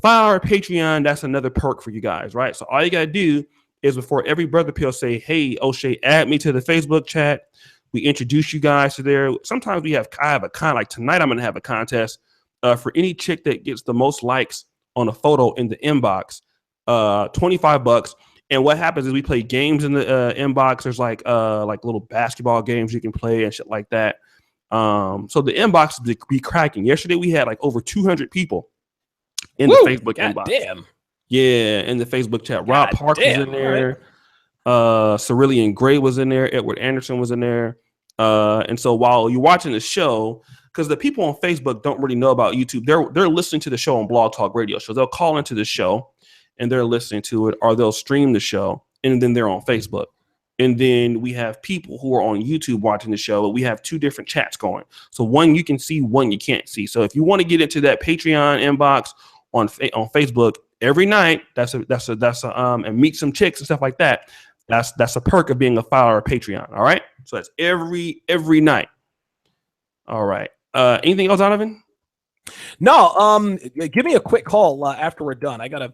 $5 Patreon, that's another perk for you guys, right? So all you got to do is before every Brother Pill say, hey, O'Shea, add me to the Facebook chat. We introduce you guys to there. Sometimes I have like tonight I'm going to have a contest for any chick that gets the most likes on a photo in the inbox, $25. And what happens is we play games in the inbox. There's like little basketball games you can play and shit like that. So the inbox be cracking. Yesterday we had like over 200 people in the Facebook inbox. Damn. Yeah, in the Facebook chat. Rob Park is in there. Cerulean Gray was in there. Edward Anderson was in there. And so while you're watching the show, because the people on Facebook don't really know about YouTube, they're listening to the show on Blog Talk Radio. So they'll call into the show and they're listening to it, or they'll stream the show and then they're on Facebook. And then we have people who are on YouTube watching the show. We have two different chats going. So one you can see, one you can't see. So if you want to get into that Patreon inbox on Facebook every night, and meet some chicks and stuff like that. That's a perk of being a follower of Patreon. All right. So that's every night. All right. Anything else, Donovan? No. Give me a quick call after we're done. I gotta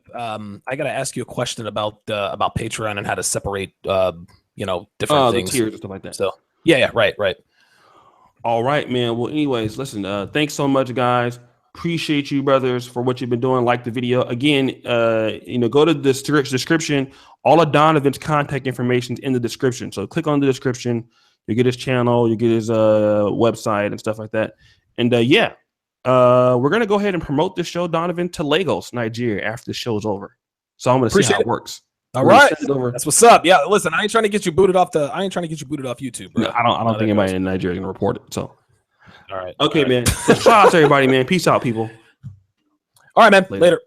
ask you a question about Patreon and how to separate different things, the tiers and stuff like that. So yeah, right. All right, man. Well, anyways, listen. Thanks so much, guys. Appreciate you, brothers, for what you've been doing. Like the video again. Go to the description. All of Donovan's contact information is in the description. So click on the description. You get his channel. You get his website and stuff like that. And we're gonna go ahead and promote this show, Donovan, to Lagos, Nigeria, after the show's over. So I'm gonna see how it works. All right, that's what's up. Yeah, listen, I ain't trying to get you booted off YouTube, bro. No, I don't think anybody in Nigeria is gonna report it. So. All right. Okay, man. Shout out to everybody, man. Peace out, people. All right, man. Later.